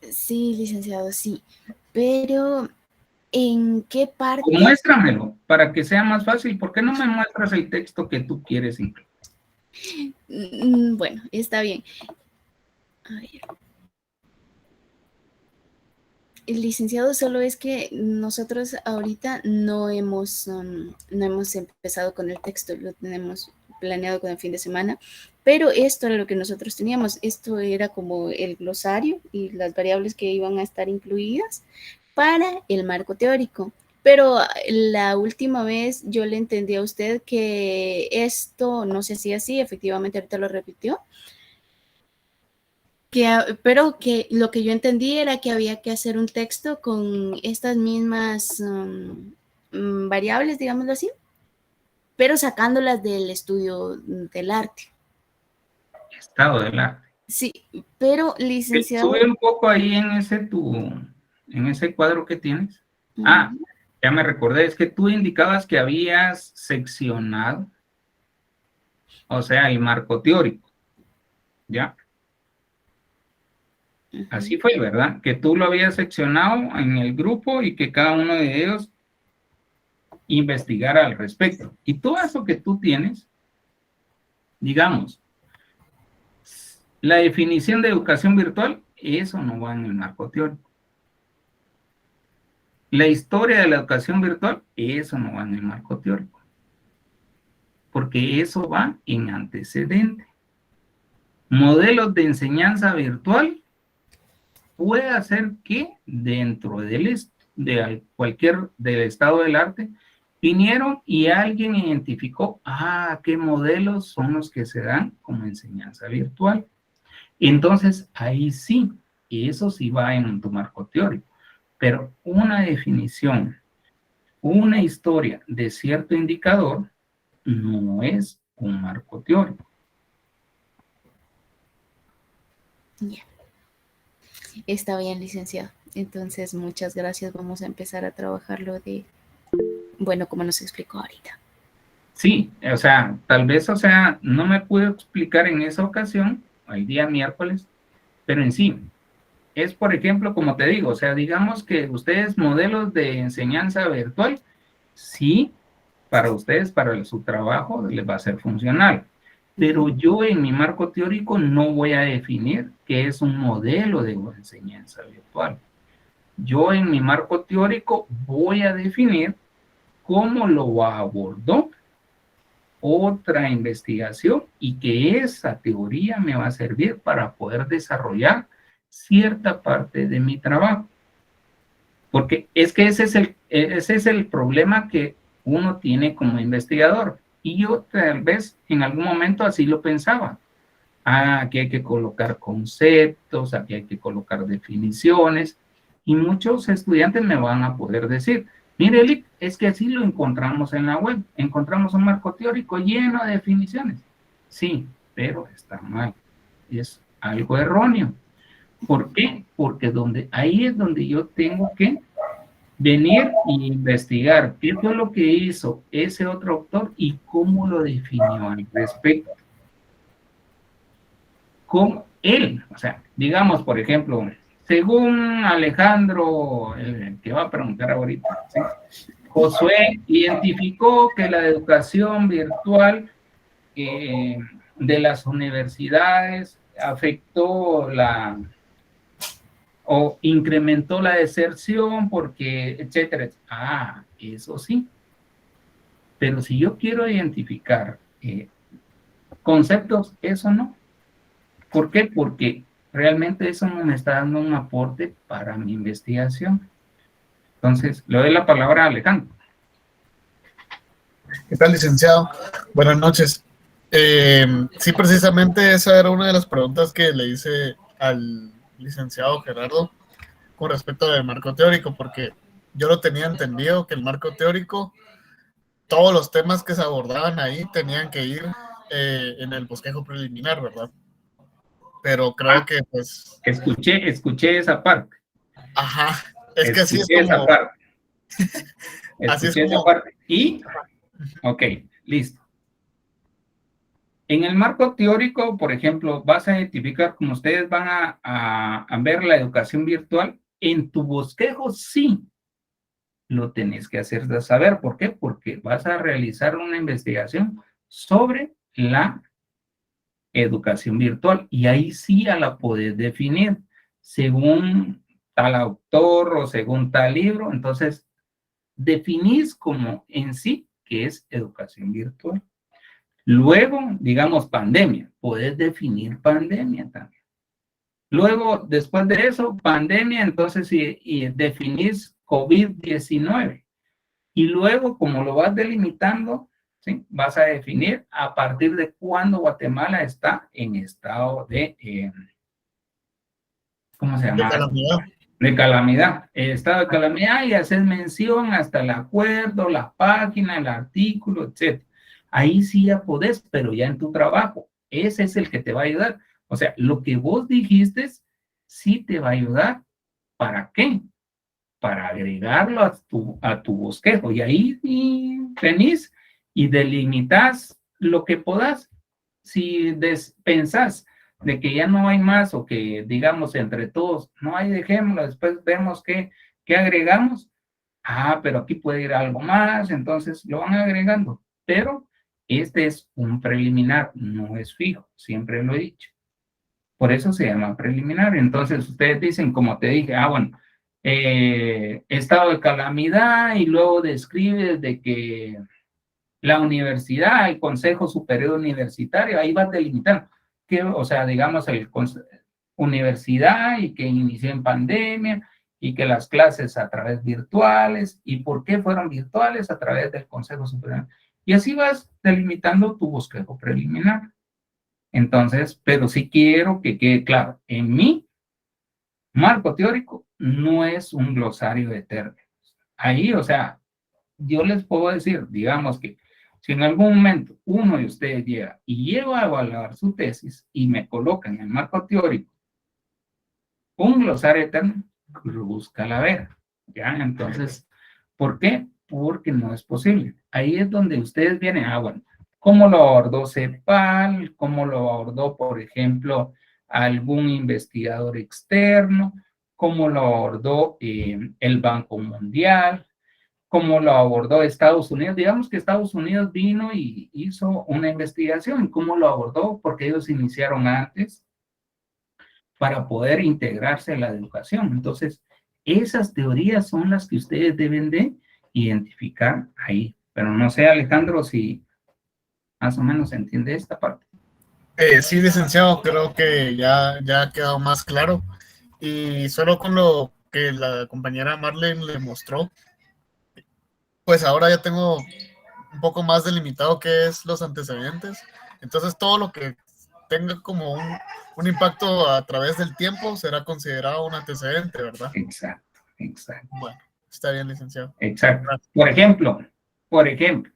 [SPEAKER 5] Sí, licenciado, sí. Pero, ¿en qué parte?
[SPEAKER 6] Muéstramelo para que sea más fácil. ¿Por qué no me muestras el texto que tú quieres incluir?
[SPEAKER 5] Bueno, está bien. A ver. El licenciado, solo es que nosotros ahorita no hemos empezado con el texto, lo tenemos planeado con el fin de semana, pero esto era lo que nosotros teníamos. Esto era como el glosario y las variables que iban a estar incluidas para el marco teórico. Pero la última vez yo le entendí a usted que esto no se hacía así, efectivamente ahorita lo repitió, pero que lo que yo entendí era que había que hacer un texto con estas mismas variables, digámoslo así, pero sacándolas del estudio del arte.
[SPEAKER 6] Estado del arte.
[SPEAKER 5] Sí, pero licenciado...
[SPEAKER 6] Sube un poco ahí en ese cuadro que tienes. Ah, ya me recordé, es que tú indicabas que habías seccionado, o sea, el marco teórico, ¿ya? Así fue, ¿verdad? Que tú lo habías seccionado en el grupo y que cada uno de ellos investigara al respecto. Y todo eso que tú tienes, digamos, la definición de educación virtual, eso no va en el marco teórico. La historia de la educación virtual, eso no va en el marco teórico. Porque eso va en antecedente. Modelos de enseñanza virtual puede hacer que dentro de cualquier del estado del arte vinieron y alguien identificó, qué modelos son los que se dan como enseñanza virtual. Entonces, ahí sí, eso sí va en tu marco teórico. Pero una definición, una historia de cierto indicador, no es un marco teórico.
[SPEAKER 5] Ya. Está bien, licenciado. Entonces, muchas gracias. Vamos a empezar a trabajarlo bueno, como nos explicó ahorita.
[SPEAKER 6] Sí, o sea, tal vez, no me pude explicar en esa ocasión, el día miércoles, pero en sí, es por ejemplo, como te digo, o sea, digamos que ustedes modelos de enseñanza virtual, sí, para ustedes, para su trabajo, les va a ser funcional. Pero yo en mi marco teórico no voy a definir qué es un modelo de enseñanza virtual. Yo en mi marco teórico voy a definir cómo lo abordó otra investigación y que esa teoría me va a servir para poder desarrollar cierta parte de mi trabajo. Porque es que ese es el problema que uno tiene como investigador. Y yo tal vez en algún momento así lo pensaba. Aquí hay que colocar conceptos, aquí hay que colocar definiciones. Y muchos estudiantes me van a poder decir, mire, Elic, es que así lo encontramos en la web. Encontramos un marco teórico lleno de definiciones. Sí, pero está mal. Es algo erróneo. ¿Por qué? Porque ahí es donde yo tengo que venir e investigar qué fue lo que hizo ese otro autor y cómo lo definió al respecto. Con él, o sea, digamos, por ejemplo, según Alejandro, el que va a preguntar ahorita, ¿sí? Josué identificó que la educación virtual de las universidades afectó o incrementó la deserción porque, etcétera. Eso sí. Pero si yo quiero identificar conceptos, eso no. ¿Por qué? Porque realmente eso no me está dando un aporte para mi investigación. Entonces, le doy la palabra a Alejandro.
[SPEAKER 3] ¿Qué tal, licenciado? Buenas noches. Sí, precisamente esa era una de las preguntas que le hice al licenciado Gerardo con respecto al marco teórico, porque yo lo tenía entendido que el marco teórico, todos los temas que se abordaban ahí tenían que ir en el bosquejo preliminar, ¿verdad? Pero creo que pues...
[SPEAKER 6] Escuché esa parte.
[SPEAKER 3] Ajá, es que así es
[SPEAKER 6] Escuché esa
[SPEAKER 3] como...
[SPEAKER 6] parte.
[SPEAKER 3] Así es
[SPEAKER 6] Escuché esa
[SPEAKER 3] como...
[SPEAKER 6] parte. Y, ok, listo. En el marco teórico, por ejemplo, vas a identificar, como ustedes van a ver la educación virtual, en tu bosquejo sí lo tenés que hacer de saber. ¿Por qué? Porque vas a realizar una investigación sobre la educación virtual y ahí sí ya la podés definir según tal autor o según tal libro. Entonces, definís como en sí qué es educación virtual. Luego, digamos, pandemia. Podés definir pandemia también. Luego, después de eso, pandemia, entonces, y definís COVID-19. Y luego, como lo vas delimitando, ¿sí? Vas a definir a partir de cuándo Guatemala está en estado de, ¿cómo se llama?
[SPEAKER 3] De calamidad.
[SPEAKER 6] De calamidad. El estado de calamidad y haces mención hasta el acuerdo, la página, el artículo, etc. Ahí sí ya podés, pero ya en tu trabajo. Ese es el que te va a ayudar. O sea, lo que vos dijiste sí te va a ayudar. ¿Para qué? Para agregarlo a tu bosquejo. Y ahí venís y delimitas lo que podás. Si pensás de que ya no hay más o que digamos entre todos, no hay, dejémoslo, después vemos qué agregamos. Ah, pero aquí puede ir algo más, entonces lo van agregando. Pero este es un preliminar, no es fijo, siempre lo he dicho. Por eso se llama preliminar. Entonces ustedes dicen, como te dije, bueno, estado de calamidad y luego describes de que la universidad, el Consejo Superior Universitario, ahí vas delimitando, que, o sea, digamos, universidad y que inició en pandemia y que las clases a través virtuales y por qué fueron virtuales a través del Consejo Superior. Y así vas delimitando tu bosquejo preliminar. Entonces, pero sí quiero que quede claro, en mi marco teórico no es un glosario de términos. Ahí, o sea, yo les puedo decir, digamos que si en algún momento uno de ustedes llega y lleva a evaluar su tesis y me coloca en el marco teórico un glosario de términos, Cruz Calavera, ¿ya? Entonces, ¿por qué? Porque no es posible. Ahí es donde ustedes vienen, bueno, ¿cómo lo abordó CEPAL? ¿Cómo lo abordó, por ejemplo, algún investigador externo? ¿Cómo lo abordó el Banco Mundial? ¿Cómo lo abordó Estados Unidos? Digamos que Estados Unidos vino y hizo una investigación. ¿Cómo lo abordó? Porque ellos iniciaron antes para poder integrarse a la educación. Entonces, esas teorías son las que ustedes deben de identificar ahí. Pero no sé, Alejandro, si más o menos entiende esta parte.
[SPEAKER 3] Sí, licenciado, creo que ya ha quedado más claro. Y solo con lo que la compañera Marlene le mostró, pues ahora ya tengo un poco más delimitado qué es los antecedentes. Entonces todo lo que tenga como un impacto a través del tiempo será considerado un antecedente, ¿verdad?
[SPEAKER 6] Exacto, exacto.
[SPEAKER 3] Bueno, está bien, licenciado.
[SPEAKER 6] Exacto.
[SPEAKER 3] Gracias.
[SPEAKER 6] Por ejemplo,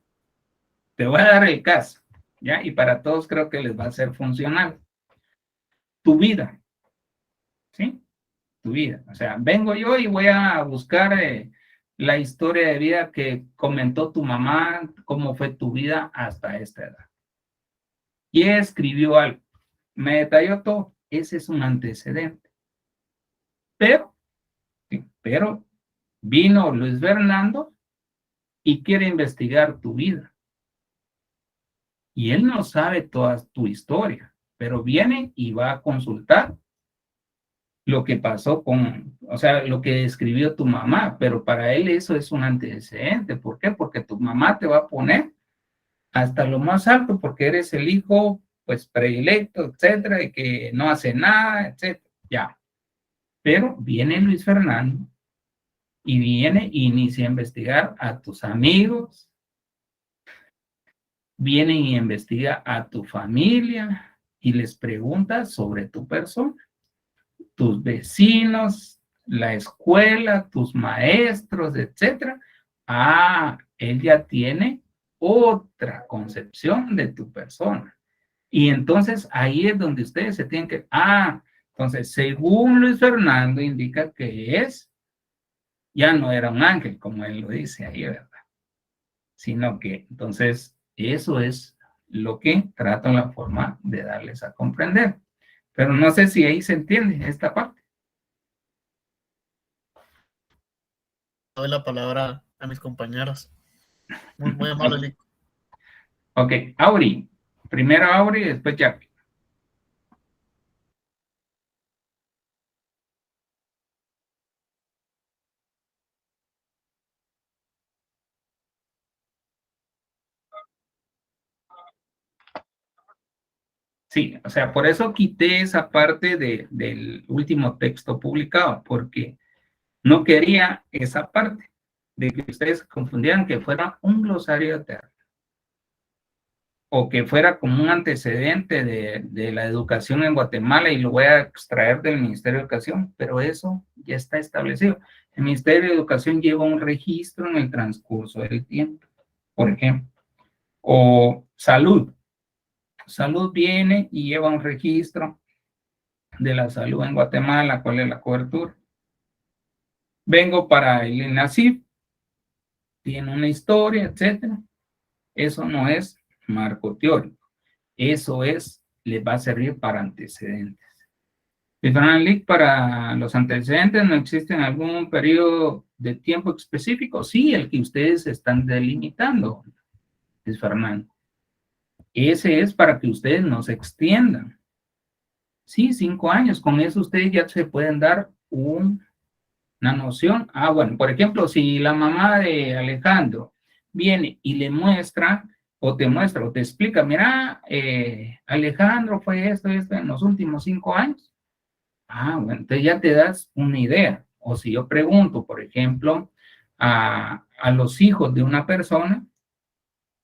[SPEAKER 6] te voy a dar el caso, ¿ya? Y para todos creo que les va a ser funcional. Tu vida, ¿sí? Tu vida. O sea, vengo yo y voy a buscar la historia de vida que comentó tu mamá, cómo fue tu vida hasta esta edad. Y escribió algo, me detalló todo. Ese es un antecedente. Pero vino Luis Fernando y quiere investigar tu vida. Y él no sabe toda tu historia, pero viene y va a consultar lo que pasó o sea, lo que escribió tu mamá, pero para él eso es un antecedente. ¿Por qué? Porque tu mamá te va a poner hasta lo más alto, porque eres el hijo, pues, predilecto, etcétera, y que no hace nada, etcétera. Ya. Pero viene Luis Fernando y viene e inicia a investigar a tus amigos, viene y investiga a tu familia y les pregunta sobre tu persona, tus vecinos, la escuela, tus maestros, etcétera. Ah, él ya tiene otra concepción de tu persona. Y entonces ahí es donde ustedes se tienen que... entonces según Luis Fernando indica que ya no era un ángel, como él lo dice ahí, ¿verdad? Sino que entonces eso es lo que trato en la forma de darles a comprender. Pero no sé si ahí se entiende esta parte.
[SPEAKER 3] Doy la palabra a mis compañeros. Muy amable, Lick.
[SPEAKER 6] Ok, Auri. Primero Auri y después Jackie. Sí, o sea, por eso quité esa parte del último texto publicado, porque no quería esa parte de que ustedes confundieran que fuera un glosario de términos o que fuera como un antecedente de la educación en Guatemala y lo voy a extraer del Ministerio de Educación, pero eso ya está establecido. El Ministerio de Educación lleva un registro en el transcurso del tiempo, por ejemplo, o salud. Salud viene y lleva un registro de la salud en Guatemala, cuál es la cobertura. Vengo para el INASIF, tiene una historia, etcétera. Eso no es marco teórico. Eso les va a servir para antecedentes. Para los antecedentes no existe algún periodo de tiempo específico. Sí, el que ustedes están delimitando, es Fernando. Ese es para que ustedes no se extiendan. Sí, 5 años. Con eso ustedes ya se pueden dar una noción. Bueno, por ejemplo, si la mamá de Alejandro viene y le muestra o te explica, mira, Alejandro fue esto en los últimos 5 años. Bueno, entonces ya te das una idea. O si yo pregunto, por ejemplo, a los hijos de una persona,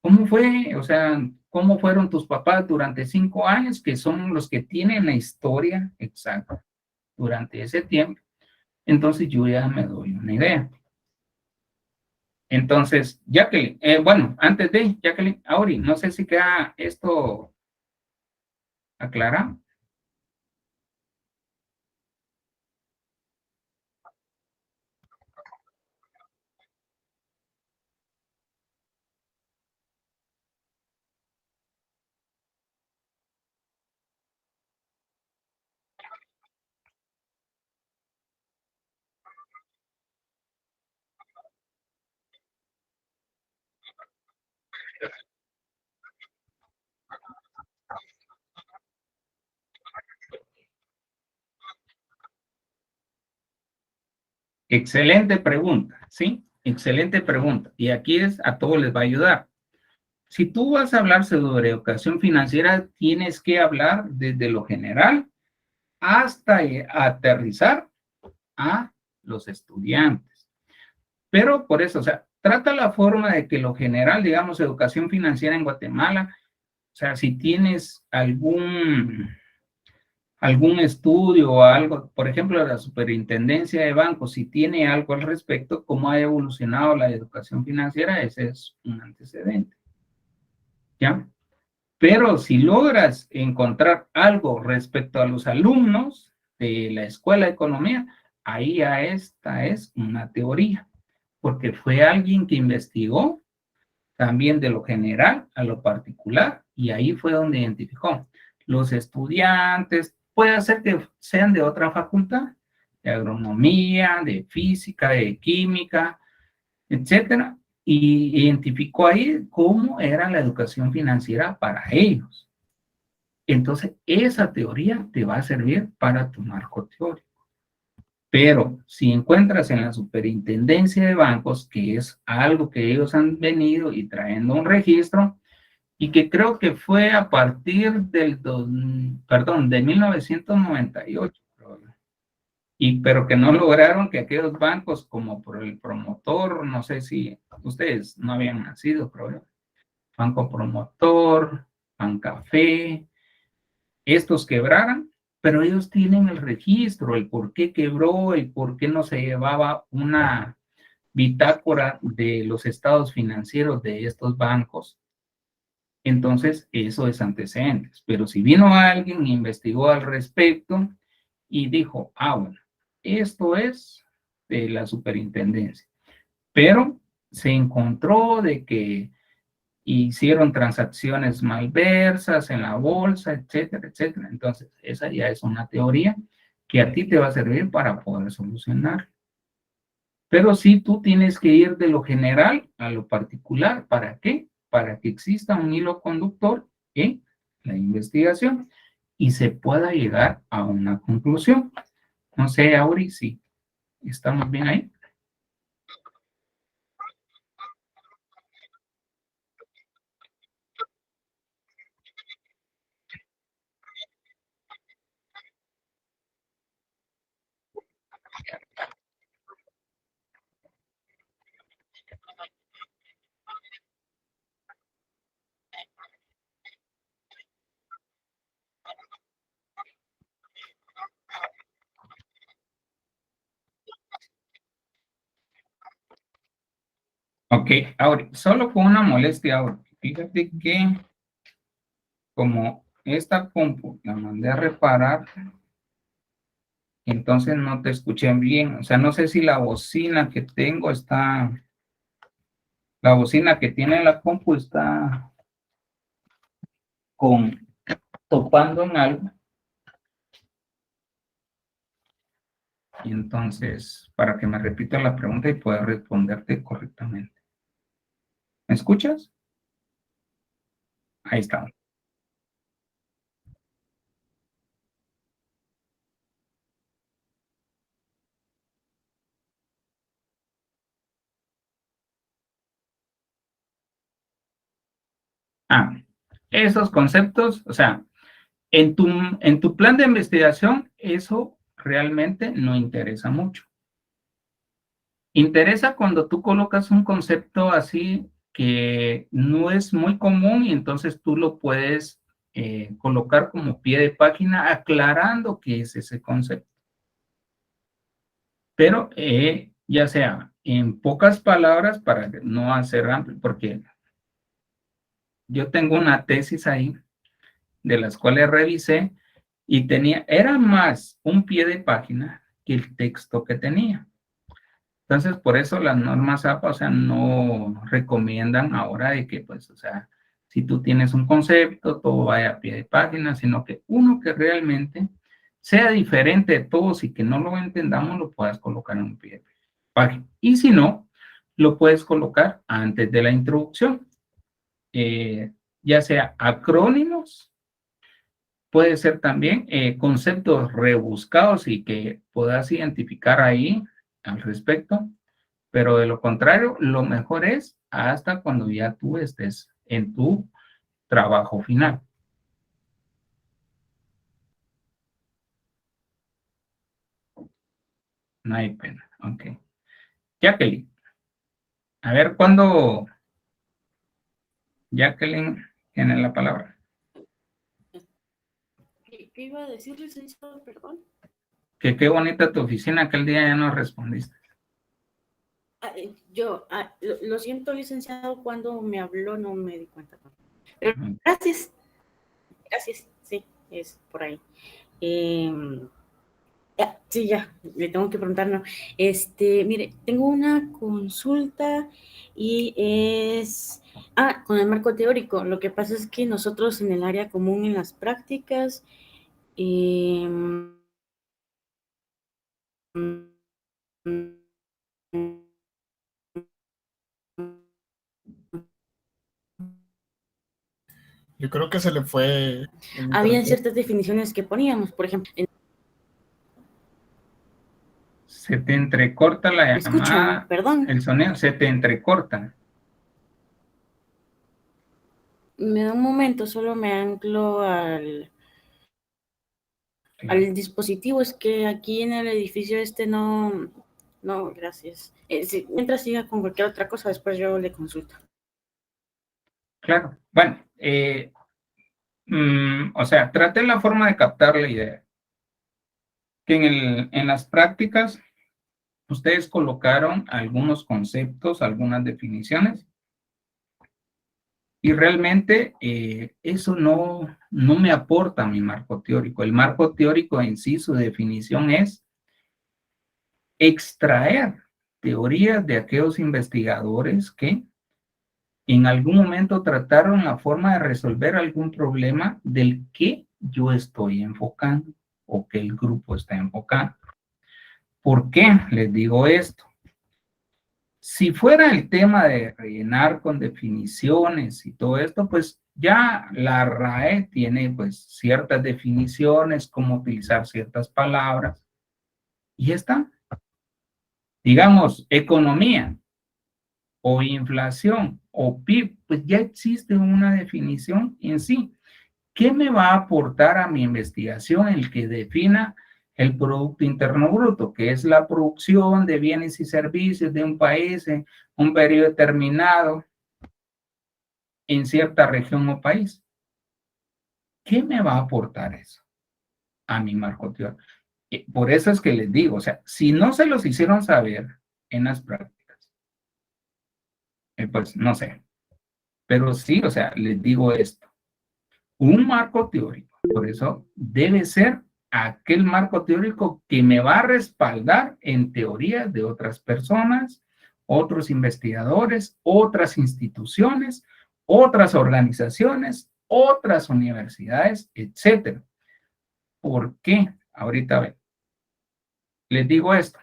[SPEAKER 6] ¿cómo fue? O sea, ¿cómo fueron tus papás durante 5 años? Que son los que tienen la historia exacta durante ese tiempo. Entonces yo ya me doy una idea. Entonces, Jacqueline, antes de Jacqueline, Auri, no sé si queda esto aclarado. Excelente pregunta, ¿sí? Excelente pregunta. Y aquí a todos les va a ayudar. Si tú vas a hablar sobre educación financiera, tienes que hablar desde lo general hasta aterrizar a los estudiantes. Pero por eso, o sea, trata la forma de que lo general, digamos, educación financiera en Guatemala, o sea, si tienes algún estudio o algo, por ejemplo, la Superintendencia de Bancos, si tiene algo al respecto, cómo ha evolucionado la educación financiera, ese es un antecedente. ¿Ya? Pero si logras encontrar algo respecto a los alumnos de la Escuela de Economía, ahí ya esta es una teoría, porque fue alguien que investigó también de lo general a lo particular, y ahí fue donde identificó. Los estudiantes, puede ser que sean de otra facultad, de agronomía, de física, de química, etcétera, y identificó ahí cómo era la educación financiera para ellos. Entonces, esa teoría te va a servir para tu marco teórico. Pero si encuentras en la superintendencia de bancos, que es algo que ellos han venido y trayendo un registro, y que creo que fue a partir de 1998, pero que no lograron que aquellos bancos como por el promotor, no sé si ustedes no habían nacido, creo, Banco Promotor, Bancafé, estos quebraran, pero ellos tienen el registro, el por qué quebró, el por qué no se llevaba una bitácora de los estados financieros de estos bancos. Entonces, eso es antecedentes. Pero si vino alguien e investigó al respecto y dijo, bueno, esto es de la superintendencia, pero se encontró de que hicieron transacciones malversas en la bolsa, etcétera, etcétera. Entonces, esa ya es una teoría que a ti te va a servir para poder solucionar. Pero sí, tú tienes que ir de lo general a lo particular. ¿Para qué? Para que exista un hilo conductor en la investigación y se pueda llegar a una conclusión. No sé, Auri, si estamos bien ahí. Ok, ahora, solo con una molestia ahora. Fíjate que como esta compu la mandé a reparar, entonces no te escuché bien. O sea, no sé si la bocina que tengo está, la bocina que tiene la compu está topando en algo. Y entonces, para que me repita la pregunta y pueda responderte correctamente. ¿Me escuchas? Ahí está. Esos conceptos, o sea, en tu plan de investigación, eso realmente no interesa mucho. Interesa cuando tú colocas un concepto así que no es muy común y entonces tú lo puedes colocar como pie de página aclarando qué es ese concepto. Pero ya sea en pocas palabras para no hacer amplio, porque yo tengo una tesis ahí de las cuales revisé y era más un pie de página que el texto que tenía. Entonces, por eso las normas APA, o sea, no recomiendan ahora de que, pues, o sea, si tú tienes un concepto, todo vaya a pie de página, sino que uno que realmente sea diferente de todos y que no lo entendamos, lo puedas colocar en un pie de página. Y si no, lo puedes colocar antes de la introducción, ya sea acrónimos, puede ser también conceptos rebuscados y que puedas identificar ahí al respecto, pero de lo contrario, lo mejor es hasta cuando ya tú estés en tu trabajo final. No hay pena, ok. Jacqueline, a ver cuándo Jacqueline tiene la palabra.
[SPEAKER 5] ¿Qué iba a decir, licenciado? Perdón.
[SPEAKER 6] Que qué bonita tu oficina, aquel día ya no respondiste.
[SPEAKER 5] Lo siento, licenciado, cuando me habló no me di cuenta. Pero gracias, sí, es por ahí. Sí, ya, le tengo que preguntar, ¿no? Mire, tengo una consulta y es, con el marco teórico. Lo que pasa es que nosotros en el área común, en las prácticas,
[SPEAKER 3] Yo creo que se le fue.
[SPEAKER 5] habían ciertas definiciones que poníamos, por ejemplo.
[SPEAKER 6] Se te entrecorta la llamada.
[SPEAKER 5] Escuchan, perdón.
[SPEAKER 6] El sonido se te entrecorta.
[SPEAKER 5] Me da un momento, solo me anclo al dispositivo. Es que aquí en el edificio no, gracias. Mientras siga con cualquier otra cosa, después yo le consulto.
[SPEAKER 6] Claro. Bueno, o sea, traté la forma de captar la idea. Que en las prácticas ustedes colocaron algunos conceptos, algunas definiciones, y realmente eso no me aporta a mi marco teórico. El marco teórico en sí, su definición es extraer teorías de aquellos investigadores que en algún momento trataron la forma de resolver algún problema del que yo estoy enfocando o que el grupo está enfocando. ¿Por qué les digo esto? Si fuera el tema de rellenar con definiciones y todo esto, pues ya la RAE tiene pues ciertas definiciones, cómo utilizar ciertas palabras, y está. Digamos, economía o inflación o PIB, pues ya existe una definición en sí. ¿Qué me va a aportar a mi investigación el que defina el Producto Interno Bruto, que es la producción de bienes y servicios de un país en un periodo determinado en cierta región o país? ¿Qué me va a aportar eso a mi marco teórico? Por eso es que les digo, o sea, si no se los hicieron saber en las prácticas, pues no sé, pero sí, o sea, les digo esto, un marco teórico, por eso debe ser aquel marco teórico que me va a respaldar en teorías de otras personas, otros investigadores, otras instituciones, otras organizaciones, otras universidades, etcétera. ¿Por qué? Ahorita les digo esto.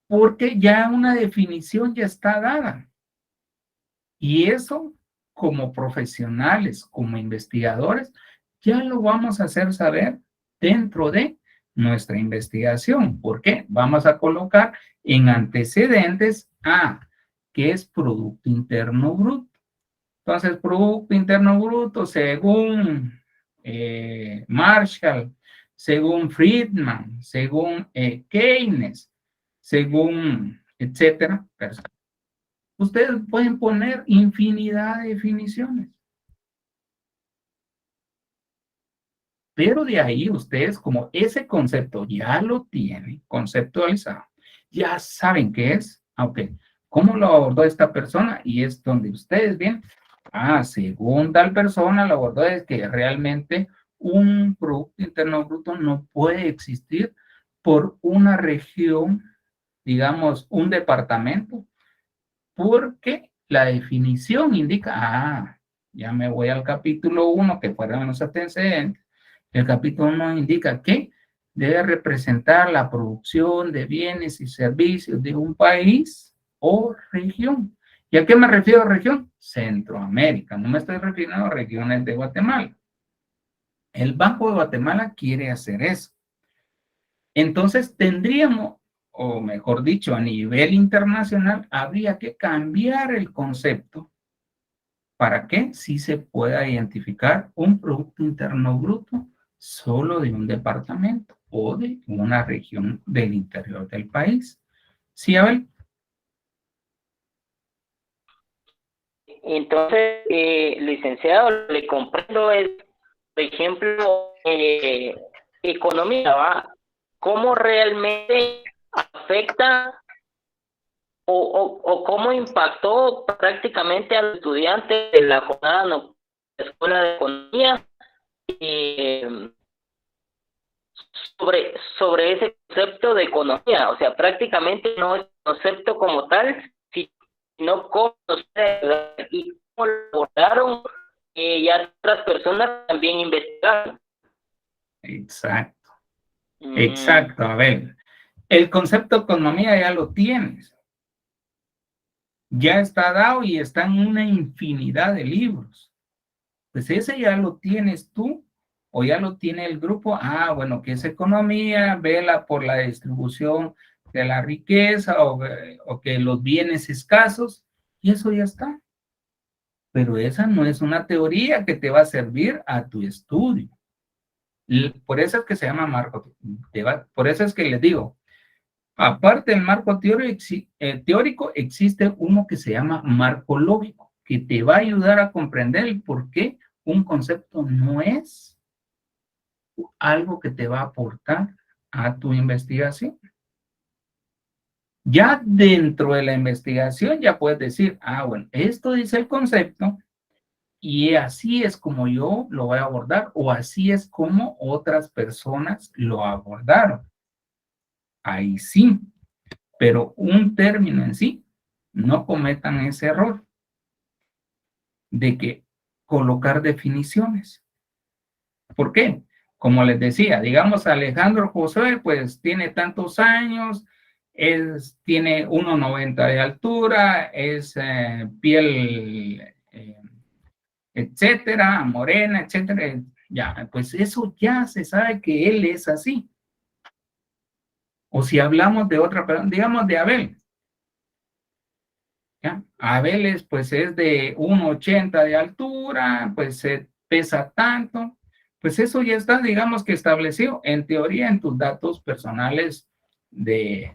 [SPEAKER 6] Porque ya una definición ya está dada. Y eso, como profesionales, como investigadores, ya lo vamos a hacer saber dentro de nuestra investigación. ¿Por qué? Vamos a colocar en antecedentes a qué es Producto Interno Bruto. Entonces, Producto Interno Bruto, según Marshall, según Friedman, según Keynes, según, etcétera, ustedes pueden poner infinidad de definiciones. Pero de ahí ustedes, como ese concepto ya lo tienen conceptualizado, ya saben qué es. Ok, ¿cómo lo abordó esta persona? Y es donde ustedes ven, según tal persona lo abordó es que realmente un Producto Interno Bruto no puede existir por una región, digamos, un departamento, porque la definición indica, ya me voy al capítulo 1, que fueron los antecedentes. El capítulo 1 indica que debe representar la producción de bienes y servicios de un país o región. ¿Y a qué me refiero a región? Centroamérica. No me estoy refiriendo a regiones de Guatemala. El Banco de Guatemala quiere hacer eso. Entonces tendríamos, o mejor dicho, a nivel internacional, habría que cambiar el concepto para que sí se pueda identificar un Producto Interno Bruto solo de un departamento o de una región del interior del país. ¿Sí, Abel?
[SPEAKER 7] Entonces, licenciado, le comprendo, por ejemplo, economía, ¿va? ¿Cómo realmente afecta o cómo impactó prácticamente a los estudiantes de la jornada nocturna de la Escuela de Economía sobre ese concepto de economía? O sea, prácticamente no es concepto como tal, sino cómo ustedes y cómo lo abordaron, ya otras personas también investigaron.
[SPEAKER 6] Exacto. Exacto, Abel. El concepto de economía ya lo tienes. Ya está dado y está en una infinidad de libros. Pues ese ya lo tienes tú o ya lo tiene el grupo. Bueno, que es economía, vela por la distribución de la riqueza o que los bienes escasos, y eso ya está. Pero esa no es una teoría que te va a servir a tu estudio. Por eso es que se llama marco. Por eso es que les digo, aparte del marco teórico, existe uno que se llama marco lógico, que te va a ayudar a comprender el por qué un concepto no es algo que te va a aportar a tu investigación. Ya dentro de la investigación ya puedes decir, bueno, esto dice el concepto y así es como yo lo voy a abordar o así es como otras personas lo abordaron. Ahí sí, pero un término en sí, no cometan ese error de que colocar definiciones. ¿Por qué? Como les decía, digamos Alejandro Josué, pues tiene tantos años, tiene 1,90 de altura, es piel, etcétera, morena, etcétera. Ya, pues eso ya se sabe que él es así. O si hablamos de otra persona, digamos de Abel. ¿Ya? Abel pues es de 1,80 de altura, pues pesa tanto. Pues eso ya está, digamos que establecido en teoría en tus datos personales del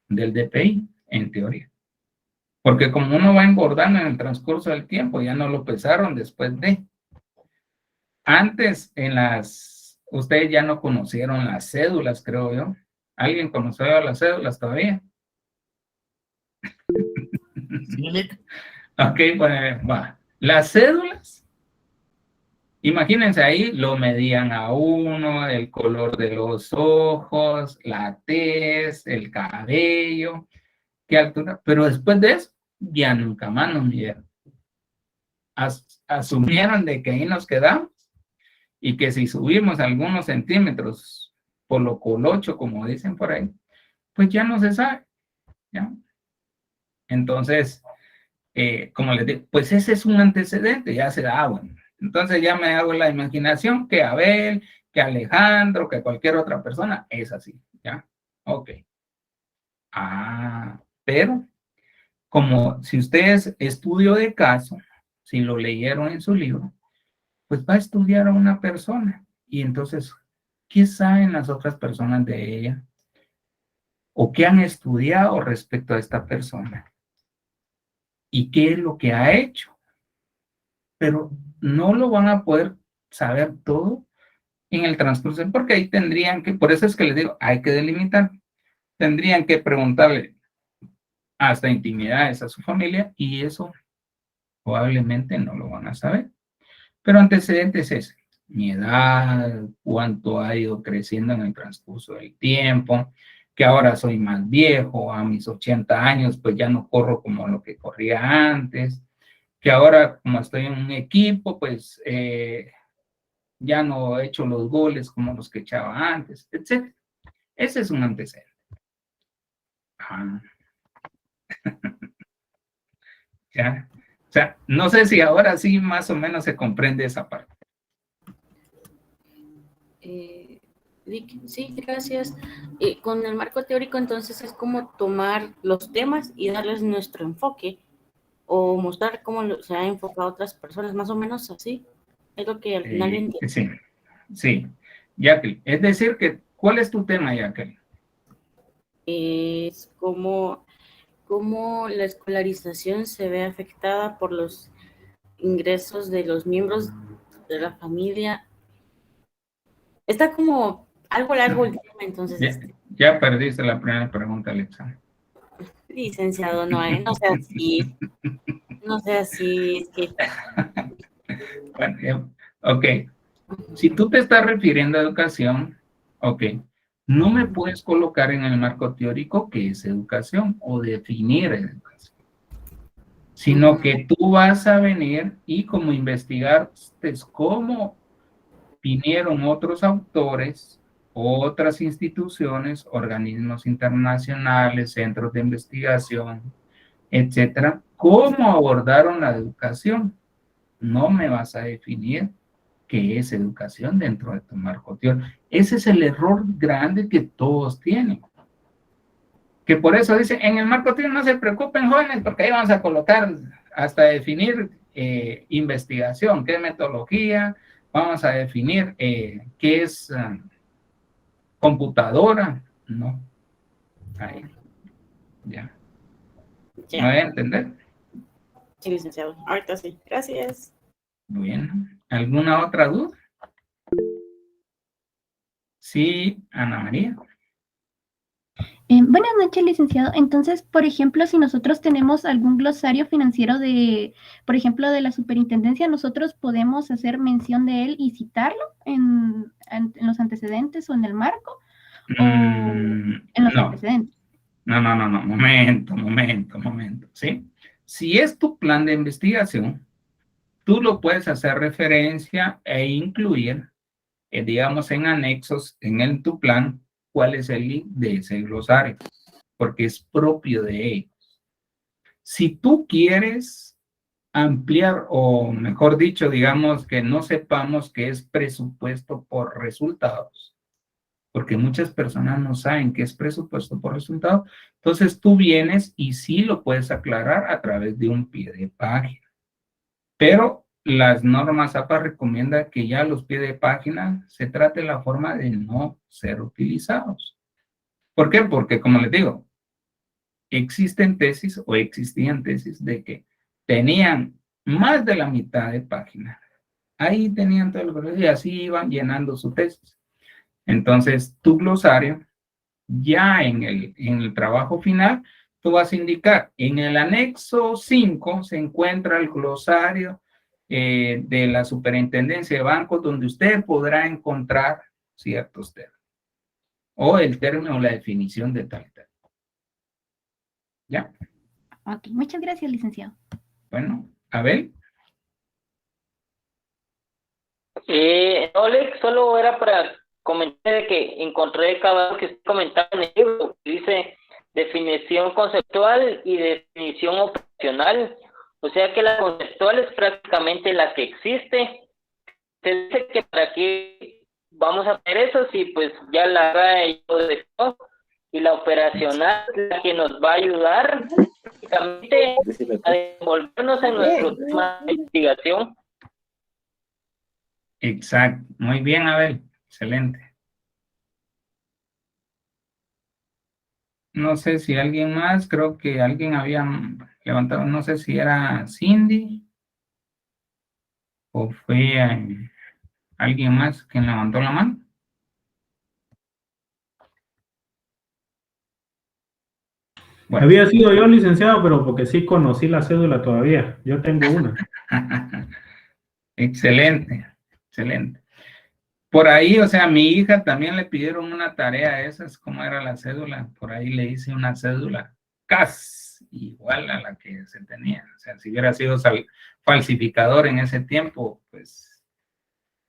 [SPEAKER 6] DPI, en teoría. Porque como uno va engordando en el transcurso del tiempo, ya no lo pesaron después de. Antes, ustedes ya no conocieron las cédulas, creo yo. ¿Alguien conoció las cédulas todavía?
[SPEAKER 3] Sí, Lick.
[SPEAKER 6] Ok, pues va. Las cédulas, imagínense ahí, lo medían a uno, el color de los ojos, la tez, el cabello, qué altura, pero después de eso, ya nunca más nos midieron. Asumieron de que ahí nos quedamos y que si subimos algunos centímetros por lo colocho, como dicen por ahí, pues ya no se sabe, ¿ya? Entonces, como les digo, pues ese es un antecedente, ya se da, bueno. Entonces ya me hago la imaginación que Abel, que Alejandro, que cualquier otra persona es así, ¿ya? Ok. Pero como si ustedes estudio de caso, si lo leyeron en su libro, pues va a estudiar a una persona y entonces, ¿qué saben las otras personas de ella? ¿O qué han estudiado respecto a esta persona? ¿Y qué es lo que ha hecho? Pero no lo van a poder saber todo en el transcurso, porque ahí tendrían que, por eso es que les digo, hay que delimitar, tendrían que preguntarle hasta intimidades a su familia y eso probablemente no lo van a saber. Pero antecedentes es mi edad, cuánto ha ido creciendo en el transcurso del tiempo, que ahora soy más viejo, a mis 80 años pues ya no corro como lo que corría antes, que ahora como estoy en un equipo pues ya no he hecho los goles como los que echaba antes, etc. Ese es un antecedente. ¿Ya? O sea, no sé si ahora sí más o menos se comprende esa parte.
[SPEAKER 5] Sí, gracias. Con el marco teórico, entonces, es como tomar los temas y darles nuestro enfoque o mostrar cómo se ha enfocado a otras personas, más o menos así. Es lo que al final entiendo.
[SPEAKER 6] Sí. Jacqueline, es decir, que, ¿cuál es tu tema, Jacqueline?
[SPEAKER 5] Es cómo la escolarización se ve afectada por los ingresos de los miembros de la familia. Está como algo largo el tema, entonces.
[SPEAKER 6] Ya perdiste la primera pregunta, Alexa.
[SPEAKER 5] Licenciado, no sea así. No sea así, es que...
[SPEAKER 6] Bueno, ok. Si tú te estás refiriendo a educación, ok, no me puedes colocar en el marco teórico qué es educación o definir educación, sino que tú vas a venir y como investigar cómo vinieron otros autores, otras instituciones, organismos internacionales, centros de investigación, etcétera, cómo abordaron la educación. No me vas a definir qué es educación dentro de tu marco teórico. Ese es el error grande que todos tienen. Que por eso dice, en el marco teórico no se preocupen, jóvenes, porque ahí vamos a colocar hasta definir investigación, qué es metodología, vamos a definir qué es computadora, ¿no? Ahí, ya. ¿Me voy a entender?
[SPEAKER 8] Sí, licenciado. Ahorita sí. Gracias.
[SPEAKER 6] Bueno, ¿alguna otra duda? Sí, Ana María.
[SPEAKER 9] Buenas noches, licenciado. Entonces, por ejemplo, si nosotros tenemos algún glosario financiero de, por ejemplo, de la superintendencia, nosotros podemos hacer mención de él y citarlo en los antecedentes o en el marco, o en los
[SPEAKER 6] No,
[SPEAKER 9] antecedentes.
[SPEAKER 6] no, momento, ¿sí? Si es tu plan de investigación, tú lo puedes hacer referencia e incluir, digamos, en anexos en tu plan, cuál es el link de ese glosario, porque es propio de ellos. Si tú quieres ampliar, o mejor dicho, digamos, que no sepamos que es presupuesto por resultados, porque muchas personas no saben qué es presupuesto por resultados, entonces tú vienes y sí lo puedes aclarar a través de un pie de página. Pero las normas APA recomiendan que ya los pies de página se trate la forma de no ser utilizados. ¿Por qué? Porque, como les digo, existen tesis o existían tesis de que tenían más de la mitad de página. Ahí tenían todo el glosario y así iban llenando su tesis. Entonces, tu glosario, ya en el trabajo final, tú vas a indicar, en el anexo 5 se encuentra el glosario de la superintendencia de bancos, donde usted podrá encontrar ciertos términos, o el término o la definición de tal término. ¿Ya?
[SPEAKER 9] Ok, muchas gracias, licenciado.
[SPEAKER 6] Bueno, Abel.
[SPEAKER 7] No, Alex, solo era para comentar de que encontré el caballo que comentaba en el libro, que dice definición conceptual y definición operacional. O sea que la conceptual es prácticamente la que existe. Se dice que para qué vamos a hacer eso si pues ya la RAE lo dejó, y la operacional es la que nos va a ayudar prácticamente a desenvolvernos en nuestro tema de investigación.
[SPEAKER 6] Exacto. Muy bien, Abel. Excelente. No sé si alguien más, creo que alguien había levantado, no sé si era Cindy o fue alguien más quien levantó la mano.
[SPEAKER 4] Bueno. Había sido yo, licenciado, pero porque sí conocí la cédula todavía. Yo tengo una.
[SPEAKER 6] Excelente, excelente. Por ahí, o sea, a mi hija también le pidieron una tarea de esas, ¿cómo era la cédula? Por ahí le hice una cédula casi igual a la que se tenía. O sea, si hubiera sido falsificador en ese tiempo, pues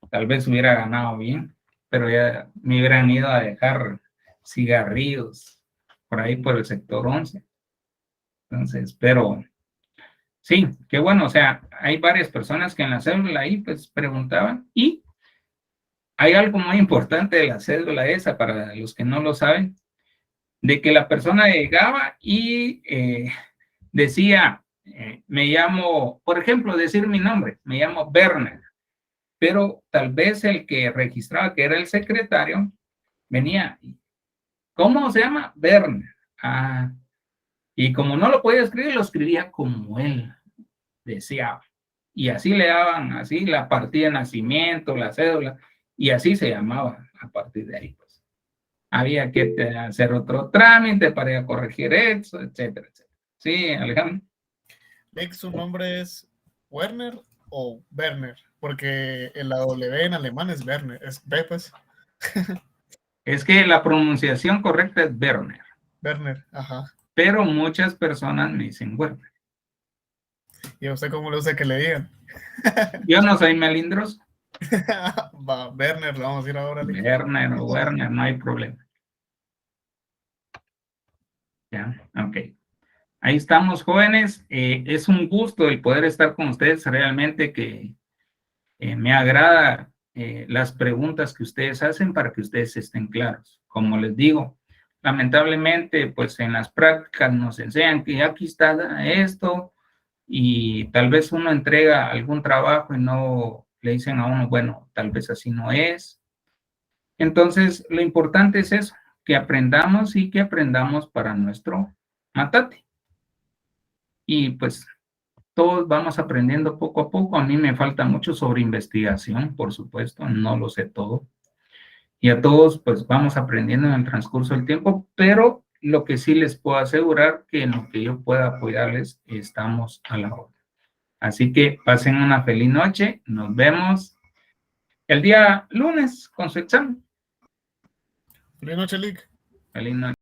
[SPEAKER 6] tal vez hubiera ganado bien, pero ya me hubieran ido a dejar cigarrillos por ahí por el sector 11. Entonces, pero sí, qué bueno, o sea, hay varias personas que en la cédula ahí pues preguntaban, y hay algo muy importante de la cédula esa, para los que no lo saben, de que la persona llegaba y decía, me llamo, por ejemplo, decir mi nombre, me llamo Werner, pero tal vez el que registraba, que era el secretario, venía, ¿cómo se llama? Werner. Ah, y como no lo podía escribir, lo escribía como él deseaba. Y así le daban, así la partida de nacimiento, la cédula, y así se llamaba a partir de ahí. Pues. Había que hacer otro trámite para corregir eso, etcétera, etcétera. Sí, Alejandro.
[SPEAKER 3] Lex, ¿su nombre es Werner o Werner? Porque la W en alemán es Werner, es B, pues.
[SPEAKER 6] Es que la pronunciación correcta es Werner.
[SPEAKER 3] Werner, ajá.
[SPEAKER 6] Pero muchas personas me dicen Werner.
[SPEAKER 3] ¿Y a usted cómo le gusta que le digan?
[SPEAKER 6] Yo no soy melindroso.
[SPEAKER 3] Va, Werner, lo vamos a ir ahora.
[SPEAKER 6] Werner o Werner, no hay problema. Ya, ok. Ahí estamos, jóvenes. Es un gusto el poder estar con ustedes. Realmente que me agrada las preguntas que ustedes hacen para que ustedes estén claros. Como les digo, lamentablemente, pues en las prácticas nos enseñan que aquí está esto, y tal vez uno entrega algún trabajo y no le dicen a uno, bueno, tal vez así no es. Entonces, lo importante es eso, que aprendamos y que aprendamos para nuestro matate. Y pues todos vamos aprendiendo poco a poco. A mí me falta mucho sobre investigación, por supuesto, no lo sé todo. Y a todos, pues, vamos aprendiendo en el transcurso del tiempo, pero lo que sí les puedo asegurar que en lo que yo pueda apoyarles, estamos a la orden. Así que pasen una feliz noche. Nos vemos el día lunes con su examen.
[SPEAKER 3] Feliz noche, Lick.
[SPEAKER 6] Feliz noche.